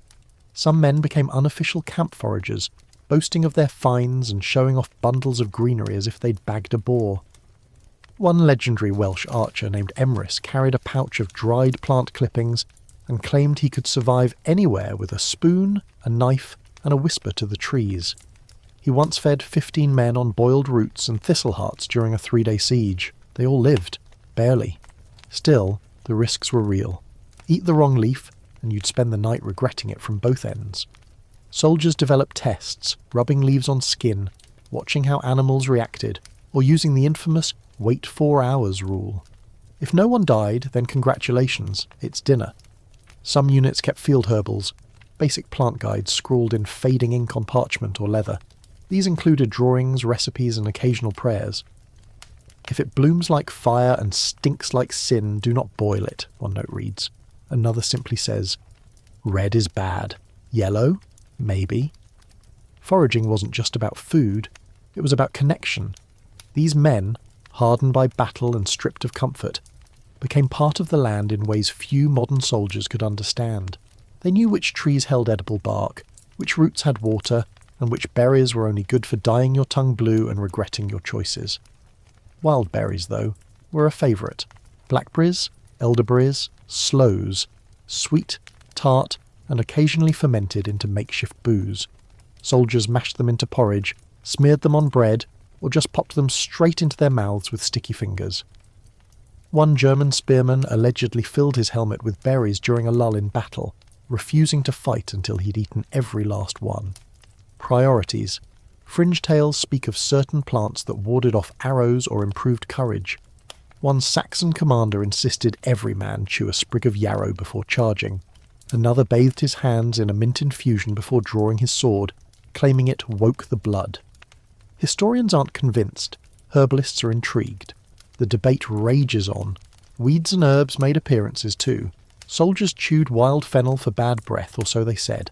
Some men became unofficial camp foragers, boasting of their finds and showing off bundles of greenery as if they'd bagged a boar. One legendary Welsh archer named Emrys carried a pouch of dried plant clippings and claimed he could survive anywhere with a spoon, a knife, and a whisper to the trees. He once fed 15 men on boiled roots and thistle hearts during a 3-day siege. They all lived. Barely. Still, the risks were real. Eat the wrong leaf, and you'd spend the night regretting it from both ends. Soldiers developed tests, rubbing leaves on skin, watching how animals reacted, or using the infamous wait 4 hours rule. If no one died, then congratulations, it's dinner. Some units kept field herbals, basic plant guides scrawled in fading ink on parchment or leather. These included drawings, recipes, and occasional prayers. If it blooms like fire and stinks like sin, do not boil it, one note reads. Another simply says, red is bad. Yellow? Maybe. Foraging wasn't just about food, it was about connection. These men, hardened by battle and stripped of comfort, became part of the land in ways few modern soldiers could understand. They knew which trees held edible bark, which roots had water, and which berries were only good for dyeing your tongue blue and regretting your choices. Wild berries, though, were a favourite. Blackberries, elderberries, sloes, sweet, tart, and occasionally fermented into makeshift booze. Soldiers mashed them into porridge, smeared them on bread, or just popped them straight into their mouths with sticky fingers. One German spearman allegedly filled his helmet with berries during a lull in battle, refusing to fight until he'd eaten every last one. Priorities. Fringe tales speak of certain plants that warded off arrows or improved courage. One Saxon commander insisted every man chew a sprig of yarrow before charging. Another bathed his hands in a mint infusion before drawing his sword, claiming it woke the blood. Historians aren't convinced. Herbalists are intrigued. The debate rages on. Weeds and herbs made appearances too. Soldiers chewed wild fennel for bad breath, or so they said.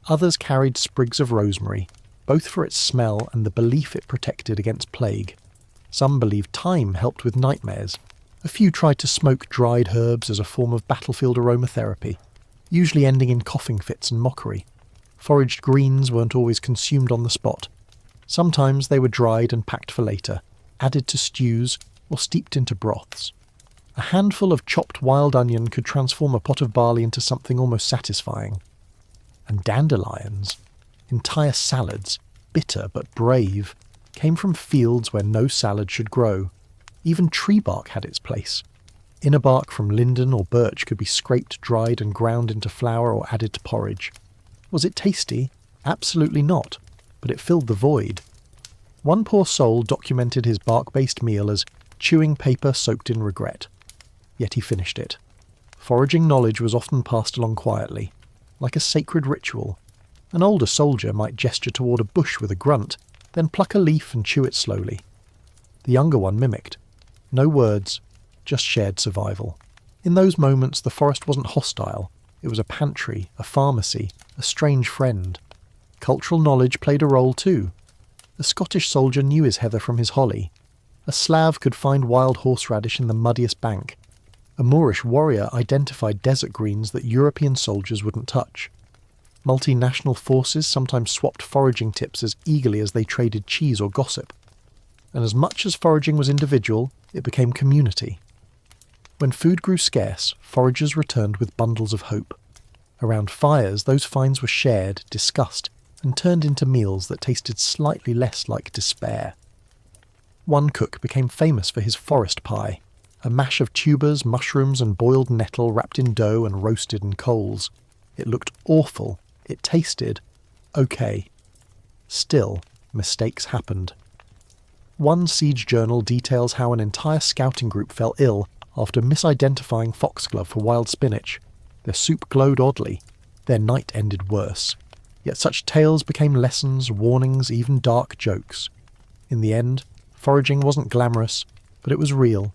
Others carried sprigs of rosemary, both for its smell and the belief it protected against plague. Some believed thyme helped with nightmares. A few tried to smoke dried herbs as a form of battlefield aromatherapy, usually ending in coughing fits and mockery. Foraged greens weren't always consumed on the spot. Sometimes they were dried and packed for later, added to stews, or steeped into broths. A handful of chopped wild onion could transform a pot of barley into something almost satisfying. And dandelions, entire salads, bitter but brave, came from fields where no salad should grow. Even tree bark had its place. Inner bark from linden or birch could be scraped, dried and ground into flour or added to porridge. Was it tasty? Absolutely not, but it filled the void. One poor soul documented his bark-based meal as chewing paper soaked in regret. Yet he finished it. Foraging knowledge was often passed along quietly, like a sacred ritual. An older soldier might gesture toward a bush with a grunt, then pluck a leaf and chew it slowly. The younger one mimicked. No words, just shared survival. In those moments the forest wasn't hostile. It was a pantry, a pharmacy, a strange friend. Cultural knowledge played a role too. A Scottish soldier knew his heather from his holly. A Slav could find wild horseradish in the muddiest bank. A Moorish warrior identified desert greens that European soldiers wouldn't touch. Multinational forces sometimes swapped foraging tips as eagerly as they traded cheese or gossip. And as much as foraging was individual, it became community. When food grew scarce, foragers returned with bundles of hope. Around fires, those finds were shared, discussed, and turned into meals that tasted slightly less like despair. One cook became famous for his forest pie, a mash of tubers, mushrooms and boiled nettle wrapped in dough and roasted in coals. It looked awful. It tasted okay. Still, mistakes happened. One siege journal details how an entire scouting group fell ill after misidentifying foxglove for wild spinach. Their soup glowed oddly. Their night ended worse. Yet such tales became lessons, warnings, even dark jokes. In the end, foraging wasn't glamorous, but it was real.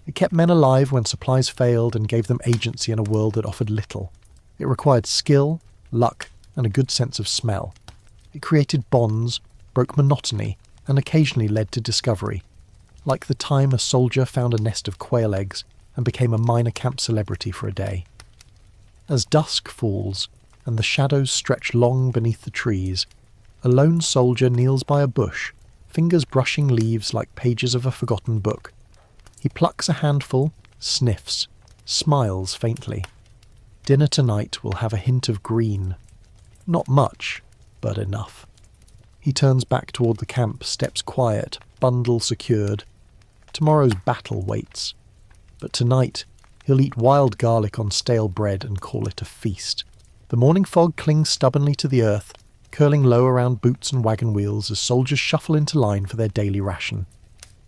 It kept men alive when supplies failed and gave them agency in a world that offered little. It required skill, luck, and a good sense of smell. It created bonds, broke monotony, and occasionally led to discovery. Like the time a soldier found a nest of quail eggs and became a minor camp celebrity for a day. As dusk falls, and the shadows stretch long beneath the trees, A lone soldier kneels by a bush, fingers brushing leaves like pages of a forgotten book. He plucks a handful, sniffs, smiles faintly. Dinner tonight will have a hint of green. Not much, but enough. He turns back toward the camp, steps quiet, bundle secured. Tomorrow's battle waits. But tonight, he'll eat wild garlic on stale bread and call it a feast. The morning fog clings stubbornly to the earth, curling low around boots and wagon wheels as soldiers shuffle into line for their daily ration.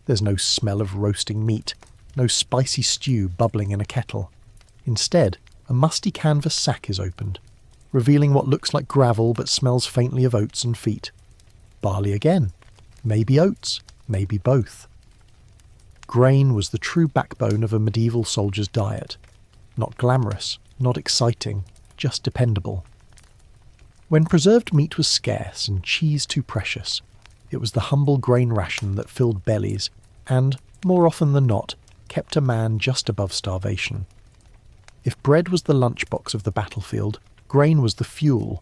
There's no smell of roasting meat, no spicy stew bubbling in a kettle. Instead, a musty canvas sack is opened, revealing what looks like gravel but smells faintly of oats and feet. Barley again. Maybe oats, maybe both. Grain was the true backbone of a medieval soldier's diet. Not glamorous, not exciting, just dependable. When preserved meat was scarce and cheese too precious, it was the humble grain ration that filled bellies and, more often than not, kept a man just above starvation. If bread was the lunchbox of the battlefield, grain was the fuel.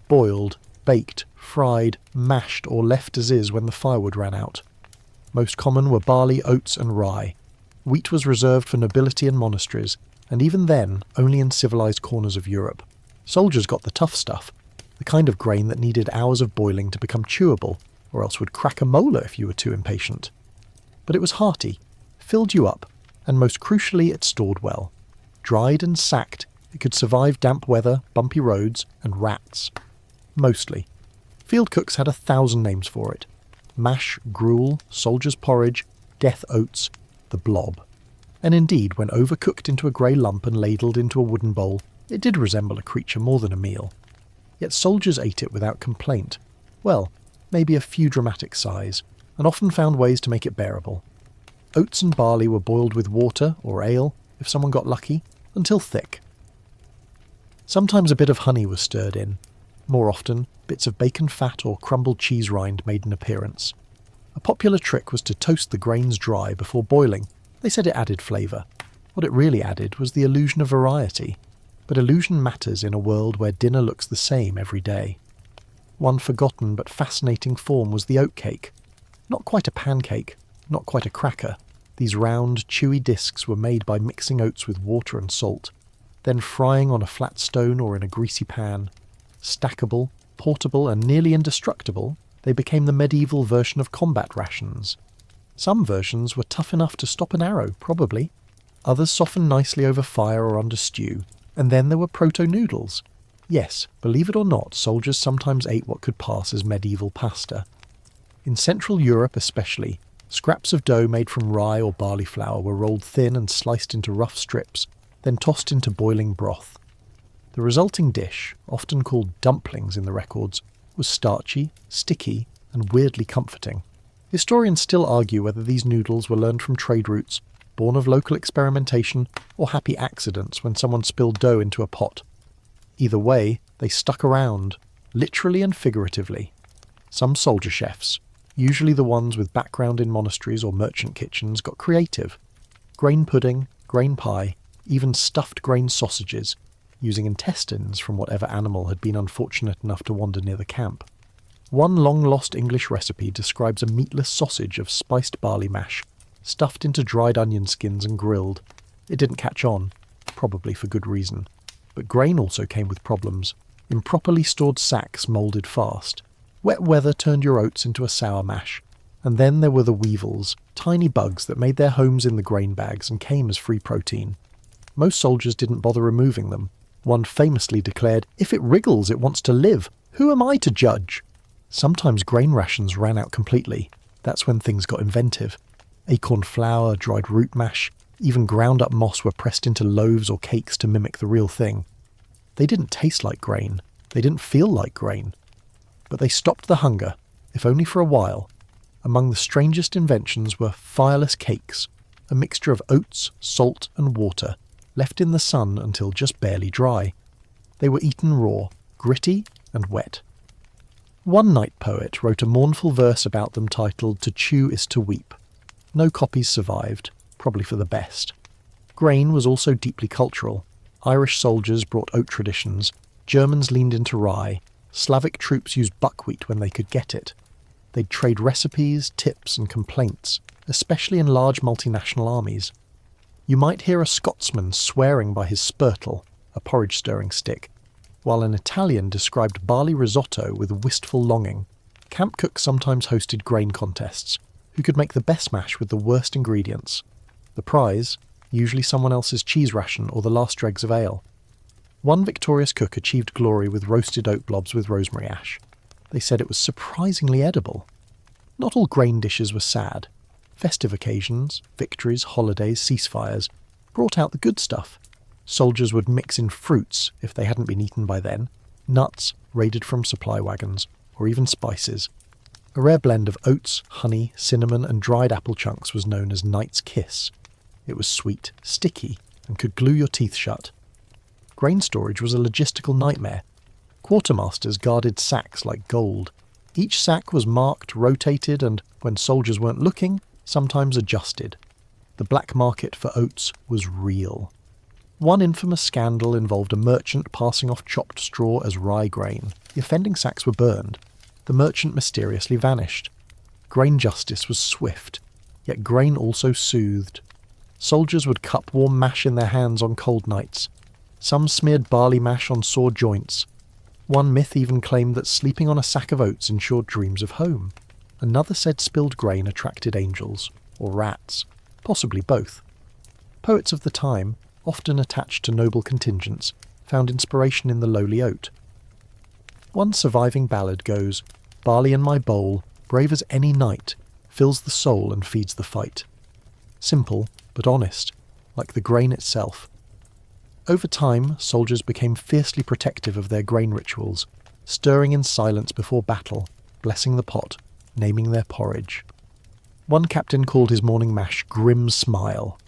Boiled, baked, fried, mashed, or left as is when the firewood ran out. Most common were barley, oats, and rye. Wheat was reserved for nobility and monasteries, and even then only in civilized corners of Europe. Soldiers got the tough stuff, the kind of grain that needed hours of boiling to become chewable, or else would crack a molar if you were too impatient. But it was hearty, filled you up, and most crucially it stored well. Dried and sacked, it could survive damp weather, bumpy roads, and rats. Mostly. Field cooks had 1,000 names for it. Mash, gruel, soldier's porridge, death oats, the blob. And indeed, when overcooked into a grey lump and ladled into a wooden bowl, it did resemble a creature more than a meal. Yet soldiers ate it without complaint. Well, maybe a few dramatic sighs, and often found ways to make it bearable. Oats and barley were boiled with water, or ale, if someone got lucky, until thick. Sometimes a bit of honey was stirred in. More often, bits of bacon fat or crumbled cheese rind made an appearance. A popular trick was to toast the grains dry before boiling. They said it added flavour. What it really added was the illusion of variety. But illusion matters in a world where dinner looks the same every day. One forgotten but fascinating form was the oatcake. Not quite a pancake, not quite a cracker. These round, chewy discs were made by mixing oats with water and salt, then frying on a flat stone or in a greasy pan. Stackable, portable, and nearly indestructible, they became the medieval version of combat rations. Some versions were tough enough to stop an arrow, probably. Others softened nicely over fire or under stew. And then there were proto-noodles. Yes, believe it or not, soldiers sometimes ate what could pass as medieval pasta. In Central Europe especially, scraps of dough made from rye or barley flour were rolled thin and sliced into rough strips, then tossed into boiling broth. The resulting dish, often called dumplings in the records, was starchy, sticky, and weirdly comforting. Historians still argue whether these noodles were learned from trade routes, born of local experimentation, or happy accidents when someone spilled dough into a pot. Either way, they stuck around, literally and figuratively. Some soldier chefs, usually the ones with background in monasteries or merchant kitchens, got creative. Grain pudding, grain pie, even stuffed grain sausages, using intestines from whatever animal had been unfortunate enough to wander near the camp. One long-lost English recipe describes a meatless sausage of spiced barley mash, stuffed into dried onion skins and grilled. It didn't catch on, probably for good reason. But grain also came with problems. Improperly stored sacks moulded fast. Wet weather turned your oats into a sour mash. And then there were the weevils, tiny bugs that made their homes in the grain bags and came as free protein. Most soldiers didn't bother removing them. One famously declared, "If it wriggles, it wants to live. Who am I to judge?" Sometimes grain rations ran out completely. That's when things got inventive. Acorn flour, dried root mash, even ground up moss were pressed into loaves or cakes to mimic the real thing. They didn't taste like grain. They didn't feel like grain. But they stopped the hunger, if only for a while. Among the strangest inventions were fireless cakes, a mixture of oats, salt, and water, left in the sun until just barely dry. They were eaten raw, gritty, and wet. One night poet wrote a mournful verse about them titled "To Chew is to Weep." No copies survived, probably for the best. Grain was also deeply cultural. Irish soldiers brought oat traditions, Germans leaned into rye, Slavic troops used buckwheat when they could get it. They'd trade recipes, tips and complaints, especially in large multinational armies. You might hear a Scotsman swearing by his spurtle, a porridge-stirring stick, while an Italian described barley risotto with wistful longing. Camp cooks sometimes hosted grain contests, who could make the best mash with the worst ingredients. The prize, usually someone else's cheese ration or the last dregs of ale. One victorious cook achieved glory with roasted oat blobs with rosemary ash. They said it was surprisingly edible. Not all grain dishes were sad. Festive occasions, victories, holidays, ceasefires, brought out the good stuff. Soldiers would mix in fruits, if they hadn't been eaten by then, nuts raided from supply wagons, or even spices. A rare blend of oats, honey, cinnamon and dried apple chunks was known as Knight's Kiss. It was sweet, sticky, and could glue your teeth shut. Grain storage was a logistical nightmare. Quartermasters guarded sacks like gold. Each sack was marked, rotated, and, when soldiers weren't looking, sometimes adjusted. The black market for oats was real. One infamous scandal involved a merchant passing off chopped straw as rye grain. The offending sacks were burned. The merchant mysteriously vanished. Grain justice was swift, yet grain also soothed. Soldiers would cup warm mash in their hands on cold nights. Some smeared barley mash on sore joints. One myth even claimed that sleeping on a sack of oats ensured dreams of home. Another said spilled grain attracted angels, or rats, possibly both. Poets of the time, often attached to noble contingents, found inspiration in the lowly oat. One surviving ballad goes, "Barley in my bowl, brave as any knight, fills the soul and feeds the fight." Simple, but honest, like the grain itself. Over time, soldiers became fiercely protective of their grain rituals, stirring in silence before battle, blessing the pot, naming their porridge. One captain called his morning mash Grim Smile.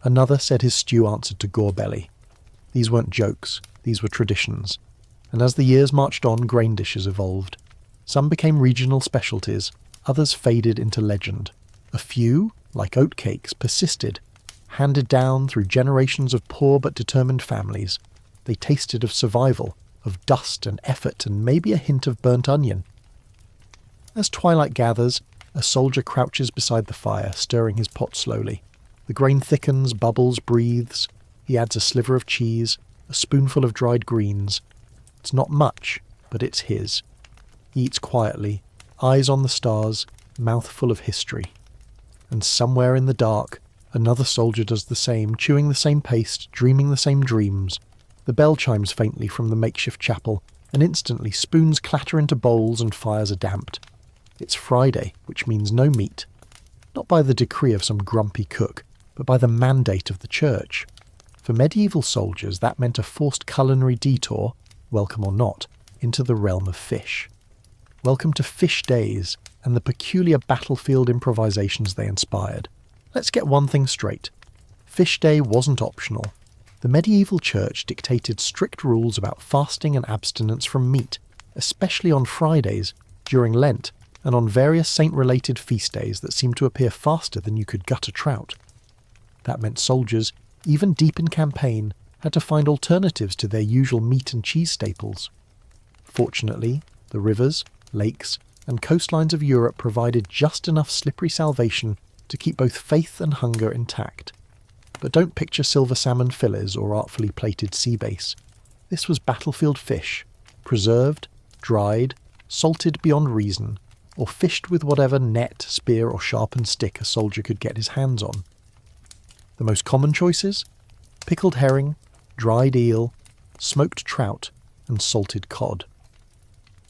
Another said his stew answered to Gorebelly. These weren't jokes, these were traditions. And as the years marched on, grain dishes evolved. Some became regional specialties, others faded into legend. A few, like oatcakes, persisted, handed down through generations of poor but determined families. They tasted of survival, of dust and effort and maybe a hint of burnt onion. As twilight gathers, a soldier crouches beside the fire, stirring his pot slowly. The grain thickens, bubbles, breathes. He adds a sliver of cheese, a spoonful of dried greens. It's not much, but it's his. He eats quietly, eyes on the stars, mouth full of history. And somewhere in the dark, another soldier does the same, chewing the same paste, dreaming the same dreams. The bell chimes faintly from the makeshift chapel, and instantly spoons clatter into bowls and fires are damped. It's Friday, which means no meat. Not by the decree of some grumpy cook, but by the mandate of the church. For medieval soldiers, that meant a forced culinary detour, welcome or not, into the realm of fish. Welcome to fish days, and the peculiar battlefield improvisations they inspired. Let's get one thing straight. Fish Day wasn't optional. The medieval church dictated strict rules about fasting and abstinence from meat, especially on Fridays, during Lent, and on various saint-related feast days that seemed to appear faster than you could gut a trout. That meant soldiers, even deep in campaign, had to find alternatives to their usual meat and cheese staples. Fortunately, the rivers, lakes, and coastlines of Europe provided just enough slippery salvation to keep both faith and hunger intact. But don't picture silver salmon fillets or artfully plated sea bass. This was battlefield fish, preserved, dried, salted beyond reason, or fished with whatever net, spear or sharpened stick a soldier could get his hands on. The most common choices? Pickled herring, dried eel, smoked trout, and salted cod.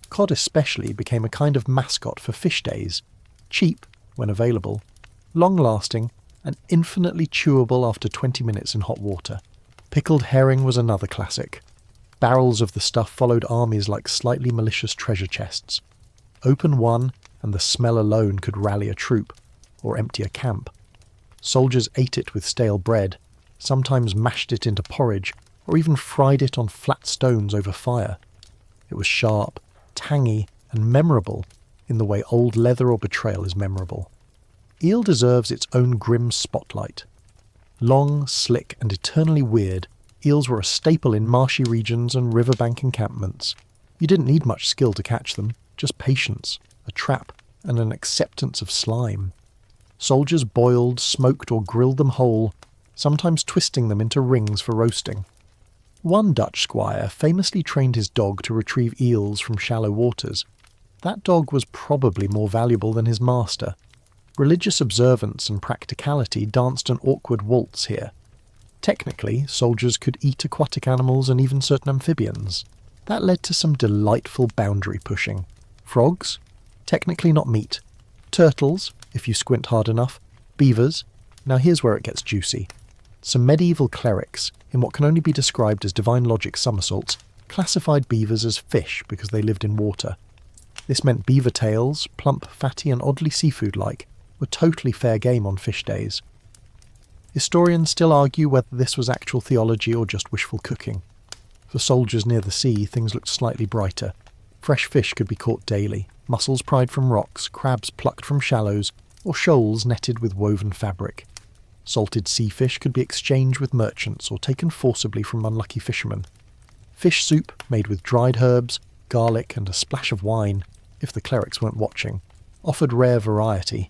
Cod especially became a kind of mascot for fish days, cheap when available, long-lasting, and infinitely chewable after 20 minutes in hot water. Pickled herring was another classic. Barrels of the stuff followed armies like slightly malicious treasure chests. Open one, and the smell alone could rally a troop, or empty a camp. Soldiers ate it with stale bread, sometimes mashed it into porridge, or even fried it on flat stones over fire. It was sharp, tangy, and memorable in the way old leather or betrayal is memorable. Eel deserves its own grim spotlight. Long, slick, and eternally weird, eels were a staple in marshy regions and riverbank encampments. You didn't need much skill to catch them, just patience, a trap, and an acceptance of slime. Soldiers boiled, smoked, or grilled them whole, sometimes twisting them into rings for roasting. One Dutch squire famously trained his dog to retrieve eels from shallow waters. That dog was probably more valuable than his master. Religious observance and practicality danced an awkward waltz here. Technically, soldiers could eat aquatic animals and even certain amphibians. That led to some delightful boundary pushing. Frogs? Technically not meat. Turtles, if you squint hard enough. Beavers? Now here's where it gets juicy. Some medieval clerics, in what can only be described as divine logic somersaults, classified beavers as fish because they lived in water. This meant beaver tails, plump, fatty and oddly seafood-like, were totally fair game on fish days. Historians still argue whether this was actual theology or just wishful cooking. For soldiers near the sea, things looked slightly brighter. Fresh fish could be caught daily, mussels pried from rocks, crabs plucked from shallows, or shoals netted with woven fabric. Salted sea fish could be exchanged with merchants or taken forcibly from unlucky fishermen. Fish soup, made with dried herbs, garlic and a splash of wine, if the clerics weren't watching, offered rare variety.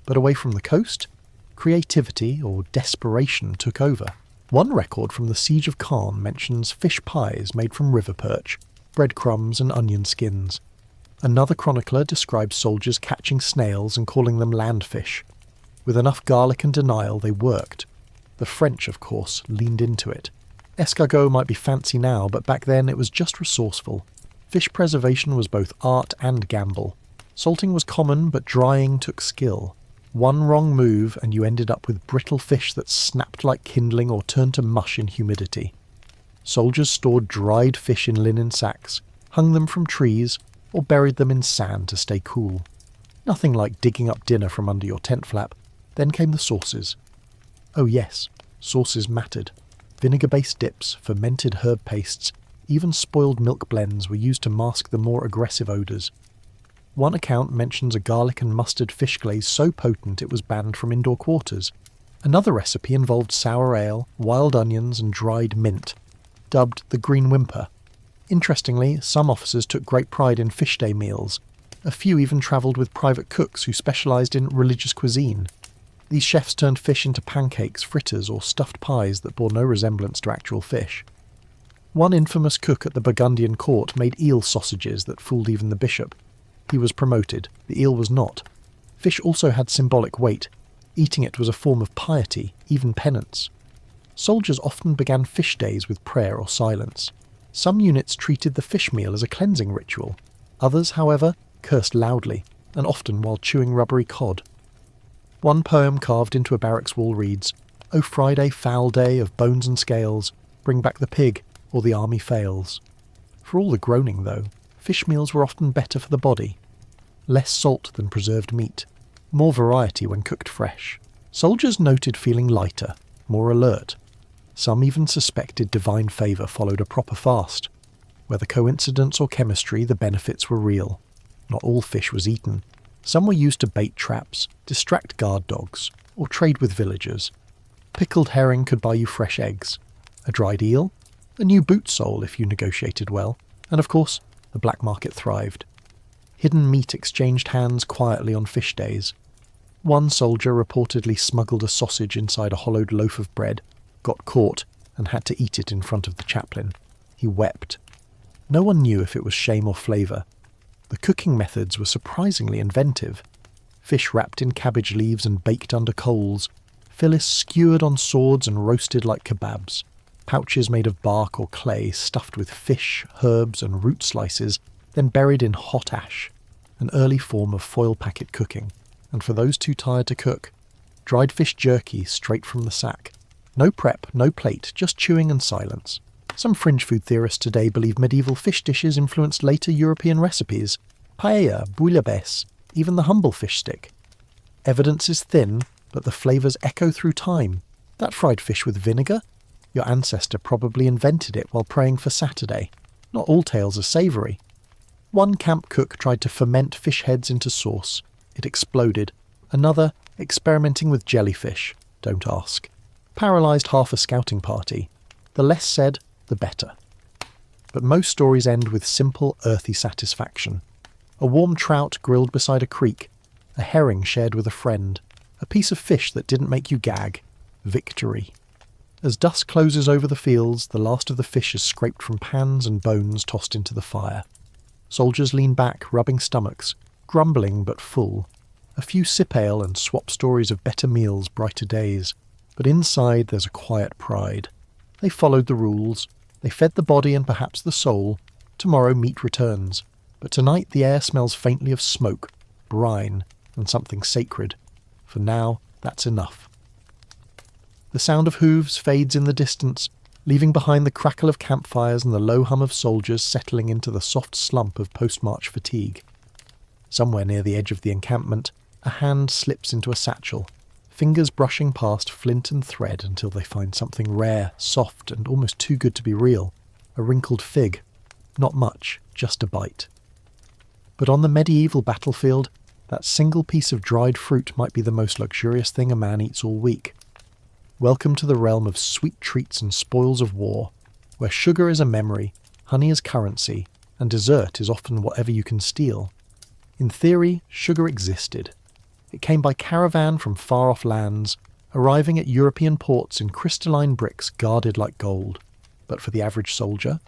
But away from the coast, creativity or desperation took over. One record from the Siege of Caen mentions fish pies made from river perch, breadcrumbs and onion skins. Another chronicler describes soldiers catching snails and calling them landfish. With enough garlic and denial, they worked. The French, of course, leaned into it. Escargot might be fancy now, but back then it was just resourceful. Fish preservation was both art and gamble. Salting was common, but drying took skill. One wrong move and you ended up with brittle fish that snapped like kindling or turned to mush in humidity. Soldiers stored dried fish in linen sacks, hung them from trees, or buried them in sand to stay cool. Nothing like digging up dinner from under your tent flap. Then came the sauces. Oh yes, sauces mattered. Vinegar-based dips, fermented herb pastes, even spoiled milk blends were used to mask the more aggressive odours. One account mentions a garlic and mustard fish glaze so potent it was banned from indoor quarters. Another recipe involved sour ale, wild onions and dried mint, dubbed the Green Whimper. Interestingly, some officers took great pride in fish day meals. A few even travelled with private cooks who specialised in religious cuisine. These chefs turned fish into pancakes, fritters or stuffed pies that bore no resemblance to actual fish. One infamous cook at the Burgundian court made eel sausages that fooled even the bishop. He was promoted, the eel was not. Fish also had symbolic weight. Eating it was a form of piety, even penance. Soldiers often began fish days with prayer or silence. Some units treated the fish meal as a cleansing ritual. Others, however, cursed loudly, and often while chewing rubbery cod. One poem carved into a barracks wall reads, "O Friday, foul day of bones and scales, bring back the pig, or the army fails." For all the groaning, though, fish meals were often better for the body. Less salt than preserved meat. More variety when cooked fresh. Soldiers noted feeling lighter, more alert. Some even suspected divine favour followed a proper fast. Whether coincidence or chemistry, the benefits were real. Not all fish was eaten. Some were used to bait traps, distract guard dogs, or trade with villagers. Pickled herring could buy you fresh eggs. A dried eel? A new boot sole if you negotiated well. And of course, the black market thrived. Hidden meat exchanged hands quietly on fish days. One soldier reportedly smuggled a sausage inside a hollowed loaf of bread, got caught, and had to eat it in front of the chaplain. He wept. No one knew if it was shame or flavour. The cooking methods were surprisingly inventive. Fish wrapped in cabbage leaves and baked under coals. Phyllis skewered on swords and roasted like kebabs. Pouches made of bark or clay stuffed with fish, herbs and root slices, then buried in hot ash. An early form of foil packet cooking. And for those too tired to cook, dried fish jerky straight from the sack. No prep, no plate, just chewing and silence. Some fringe food theorists today believe medieval fish dishes influenced later European recipes. Paella, bouillabaisse, even the humble fish stick. Evidence is thin, but the flavours echo through time. That fried fish with vinegar? Your ancestor probably invented it while praying for Saturday. Not all tales are savoury. One camp cook tried to ferment fish heads into sauce. It exploded. Another, experimenting with jellyfish. Don't ask. Paralysed half a scouting party. The less said, the better. but most stories end with simple, earthy satisfaction. A warm trout grilled beside a creek, a herring shared with a friend, a piece of fish that didn't make you gag. Victory. As dusk closes over the fields, the last of the fish is scraped from pans and bones tossed into the fire. Soldiers lean back, rubbing stomachs, grumbling but full. A few sip ale and swap stories of better meals, brighter days. But inside there's a quiet pride. They followed the rules. They fed the body and perhaps the soul. Tomorrow meat returns. But tonight the air smells faintly of smoke, brine, and something sacred. For now, that's enough. The sound of hooves fades in the distance, leaving behind the crackle of campfires and the low hum of soldiers settling into the soft slump of post-march fatigue. Somewhere near the edge of the encampment, a hand slips into a satchel, fingers brushing past flint and thread until they find something rare, soft, and almost too good to be real. A wrinkled fig. Not much, just a bite. But on the medieval battlefield, that single piece of dried fruit might be the most luxurious thing a man eats all week. Welcome to the realm of sweet treats and spoils of war, where sugar is a memory, honey is currency, and dessert is often whatever you can steal. In theory, sugar existed. It came by caravan from far-off lands, arriving at European ports in crystalline bricks guarded like gold. But for the average soldier,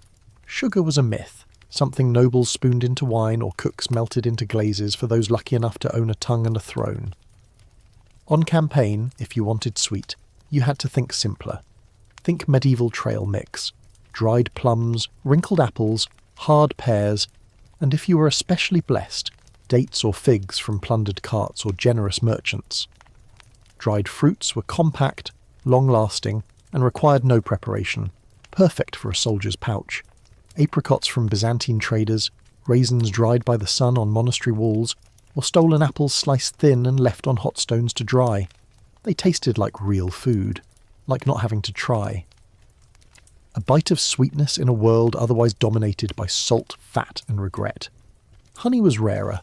sugar was a myth, something nobles spooned into wine or cooks melted into glazes for those lucky enough to own a tongue and a throne. On campaign, if you wanted sweet, you had to think simpler. Think medieval trail mix. Dried plums, wrinkled apples, hard pears, and if you were especially blessed, dates or figs from plundered carts or generous merchants. Dried fruits were compact, long-lasting, and required no preparation, perfect for a soldier's pouch. Apricots from Byzantine traders, raisins dried by the sun on monastery walls, or stolen apples sliced thin and left on hot stones to dry. They tasted like real food, like not having to try. A bite of sweetness in a world otherwise dominated by salt, fat, and regret. Honey was rarer.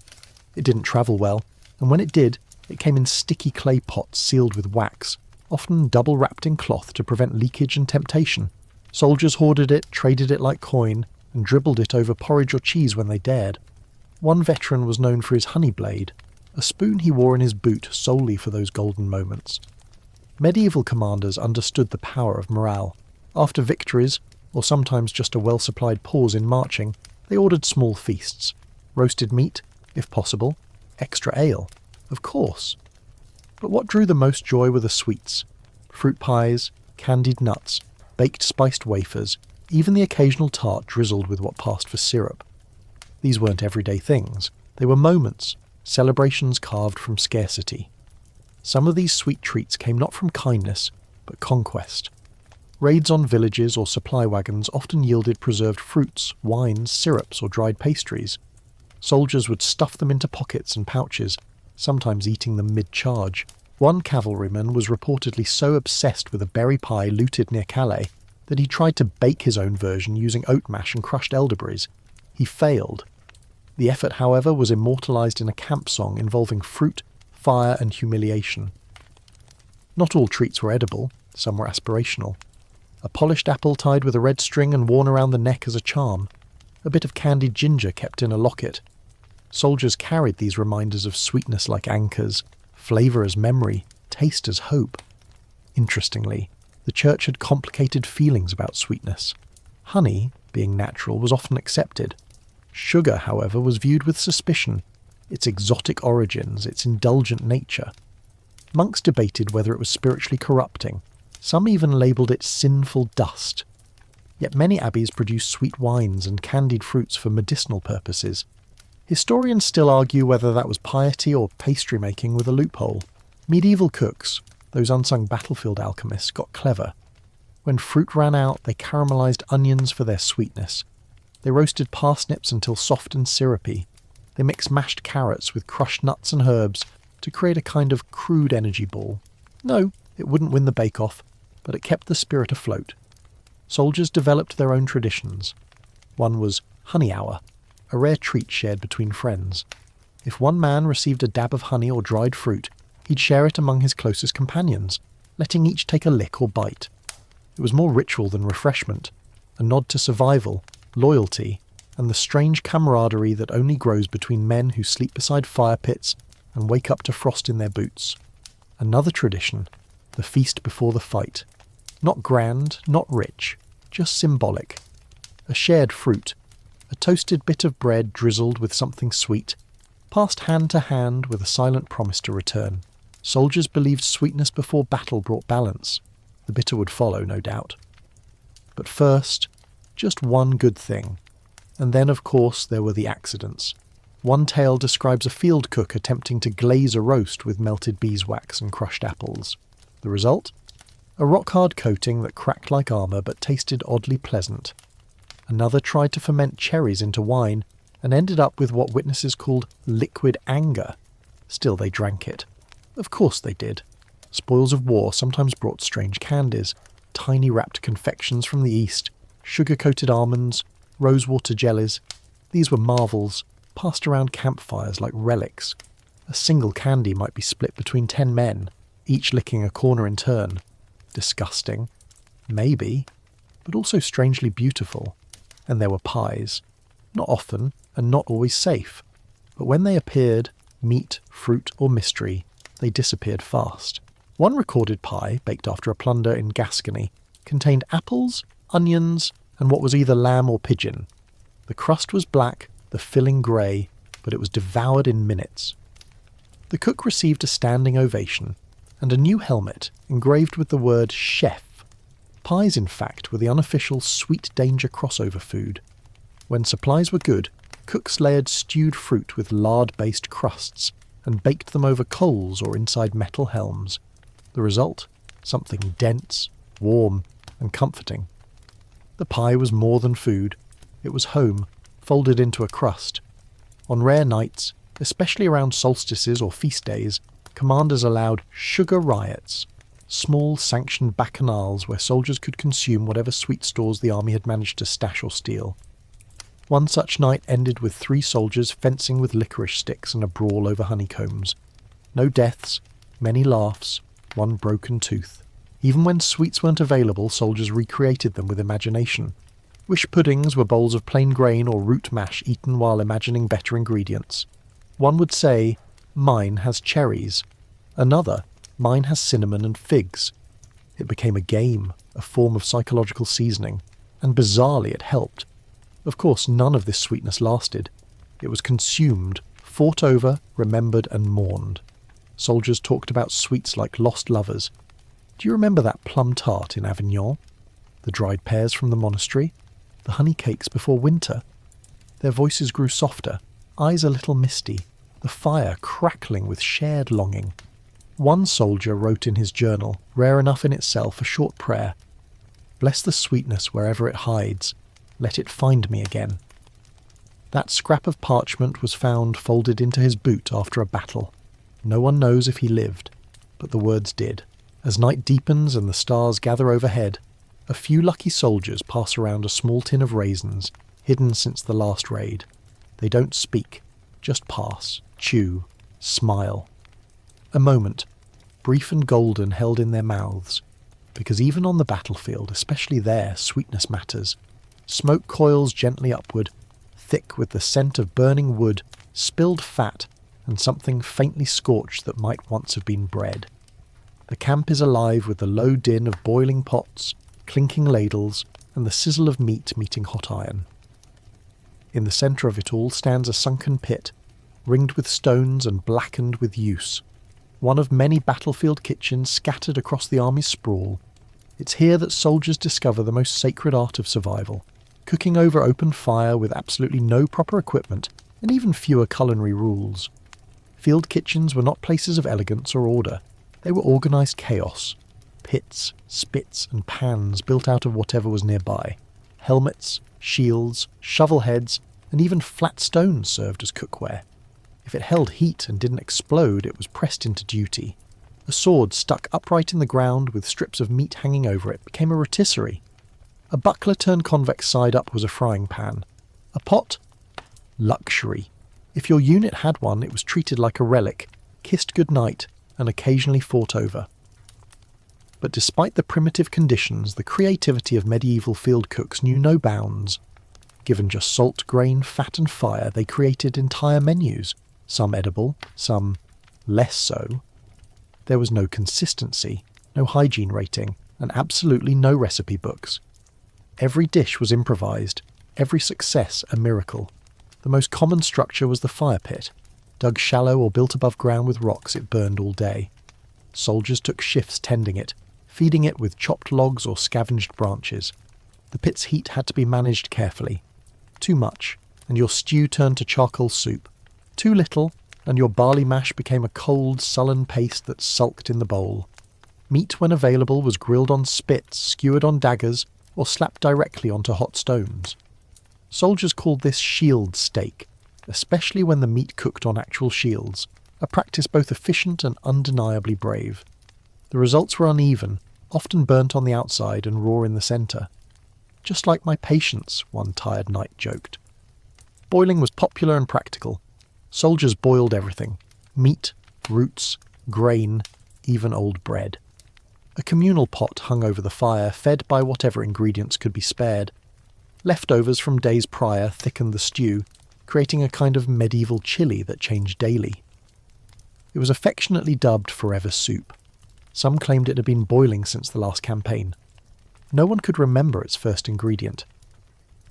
It didn't travel well, and when it did, it came in sticky clay pots sealed with wax, often double-wrapped in cloth to prevent leakage and temptation. Soldiers hoarded it, traded it like coin, and dribbled it over porridge or cheese when they dared. One veteran was known for his honey blade, a spoon he wore in his boot solely for those golden moments. Medieval commanders understood the power of morale. After victories, or sometimes just a well-supplied pause in marching, they ordered small feasts. Roasted meat, if possible, extra ale, of course. But what drew the most joy were the sweets. Fruit pies, candied nuts, baked spiced wafers, even the occasional tart drizzled with what passed for syrup. These weren't everyday things. They were moments, celebrations carved from scarcity. Some of these sweet treats came not from kindness, but conquest. Raids on villages or supply wagons often yielded preserved fruits, wines, syrups, or dried pastries. Soldiers would stuff them into pockets and pouches, sometimes eating them mid-charge. One cavalryman was reportedly so obsessed with a berry pie looted near Calais that he tried to bake his own version using oat mash and crushed elderberries. He failed. The effort, however, was immortalised in a camp song involving fruit, fire, and humiliation. Not all treats were edible, some were aspirational. A polished apple tied with a red string and worn around the neck as a charm. A bit of candied ginger kept in a locket. Soldiers carried these reminders of sweetness like anchors, flavour as memory, taste as hope. Interestingly, the church had complicated feelings about sweetness. Honey, being natural, was often accepted. Sugar, however, was viewed with suspicion, its exotic origins, its indulgent nature. Monks debated whether it was spiritually corrupting. Some even labelled it sinful dust. Yet many abbeys produced sweet wines and candied fruits for medicinal purposes. Historians still argue whether that was piety or pastry making with a loophole. Medieval cooks, those unsung battlefield alchemists, got clever. When fruit ran out, they caramelised onions for their sweetness. They roasted parsnips until soft and syrupy. They mixed mashed carrots with crushed nuts and herbs to create a kind of crude energy ball. No, it wouldn't win the bake-off, but it kept the spirit afloat. Soldiers developed their own traditions. One was honey hour, a rare treat shared between friends. If one man received a dab of honey or dried fruit, he'd share it among his closest companions, letting each take a lick or bite. It was more ritual than refreshment, a nod to survival, loyalty, and the strange camaraderie that only grows between men who sleep beside fire pits and wake up to frost in their boots. Another tradition, the feast before the fight. Not grand, not rich, just symbolic. A shared fruit, a toasted bit of bread drizzled with something sweet, passed hand to hand with a silent promise to return. Soldiers believed sweetness before battle brought balance. The bitter would follow, no doubt. But first, just one good thing. And then, of course, there were the accidents. One tale describes a field cook attempting to glaze a roast with melted beeswax and crushed apples. The result? A rock-hard coating that cracked like armour but tasted oddly pleasant. Another tried to ferment cherries into wine and ended up with what witnesses called liquid anger. Still, they drank it. Of course they did. Spoils of war sometimes brought strange candies, tiny wrapped confections from the east, sugar-coated almonds, rosewater jellies. These were marvels, passed around campfires like relics. A single candy might be split between 10 men, each licking a corner in turn. Disgusting. Maybe, but also strangely beautiful. And there were pies. Not often, and not always safe. But when they appeared, meat, fruit, or mystery, they disappeared fast. One recorded pie, baked after a plunder in Gascony, contained apples, onions, and what was either lamb or pigeon. The crust was black, the filling grey, but it was devoured in minutes. The cook received a standing ovation, and a new helmet engraved with the word chef. Pies, in fact, were the unofficial sweet danger crossover food. When supplies were good, cooks layered stewed fruit with lard-based crusts and baked them over coals or inside metal helms. The result? Something dense, warm, and comforting. The pie was more than food. It was home, folded into a crust. On rare nights, especially around solstices or feast days, commanders allowed sugar riots, small sanctioned bacchanals where soldiers could consume whatever sweet stores the army had managed to stash or steal. One such night ended with 3 soldiers fencing with licorice sticks and a brawl over honeycombs. No deaths, many laughs, 1 broken tooth. Even when sweets weren't available, soldiers recreated them with imagination. Wish puddings were bowls of plain grain or root mash eaten while imagining better ingredients. One would say, "Mine has cherries." Another, "Mine has cinnamon and figs." It became a game, a form of psychological seasoning, and bizarrely it helped. Of course, none of this sweetness lasted. It was consumed, fought over, remembered and mourned. Soldiers talked about sweets like lost lovers. Do you remember that plum tart in Avignon? The dried pears from the monastery? The honey cakes before winter? Their voices grew softer, eyes a little misty, the fire crackling with shared longing. One soldier wrote in his journal, rare enough in itself, a short prayer. "Bless the sweetness wherever it hides. Let it find me again." That scrap of parchment was found folded into his boot after a battle. No one knows if he lived, but the words did. As night deepens and the stars gather overhead, a few lucky soldiers pass around a small tin of raisins, hidden since the last raid. They don't speak, just pass, chew, smile. A moment, brief and golden, held in their mouths, because even on the battlefield, especially there, sweetness matters. Smoke coils gently upward, thick with the scent of burning wood, spilled fat, and something faintly scorched that might once have been bread. The camp is alive with the low din of boiling pots, clinking ladles, and the sizzle of meat meeting hot iron. In the centre of it all stands a sunken pit, ringed with stones and blackened with use. One of many battlefield kitchens scattered across the army's sprawl. It's here that soldiers discover the most sacred art of survival, cooking over open fire with absolutely no proper equipment and even fewer culinary rules. Field kitchens were not places of elegance or order. They were organised chaos. Pits, spits and pans built out of whatever was nearby. Helmets, shields, shovel heads, and even flat stones served as cookware. If it held heat and didn't explode, it was pressed into duty. A sword stuck upright in the ground with strips of meat hanging over it became a rotisserie. A buckler turned convex side up was a frying pan. A pot? Luxury. If your unit had one, it was treated like a relic, kissed goodnight, and occasionally fought over. But despite the primitive conditions, the creativity of medieval field cooks knew no bounds. Given just salt, grain, fat and fire, they created entire menus, some edible, some less so. There was no consistency, no hygiene rating, and absolutely no recipe books. Every dish was improvised, every success a miracle. The most common structure was the fire pit. Dug shallow or built above ground with rocks, it burned all day. Soldiers took shifts tending it, feeding it with chopped logs or scavenged branches. The pit's heat had to be managed carefully. Too much, and your stew turned to charcoal soup. Too little, and your barley mash became a cold, sullen paste that sulked in the bowl. Meat, when available, was grilled on spits, skewered on daggers, or slapped directly onto hot stones. Soldiers called this shield steak, especially when the meat cooked on actual shields, a practice both efficient and undeniably brave. The results were uneven, often burnt on the outside and raw in the centre. Just like my patience, one tired knight joked. Boiling was popular and practical. Soldiers boiled everything: meat, roots, grain, even old bread. A communal pot hung over the fire, fed by whatever ingredients could be spared. Leftovers from days prior thickened the stew, creating a kind of medieval chili that changed daily. It was affectionately dubbed Forever Soup. Some claimed it had been boiling since the last campaign. No one could remember its first ingredient.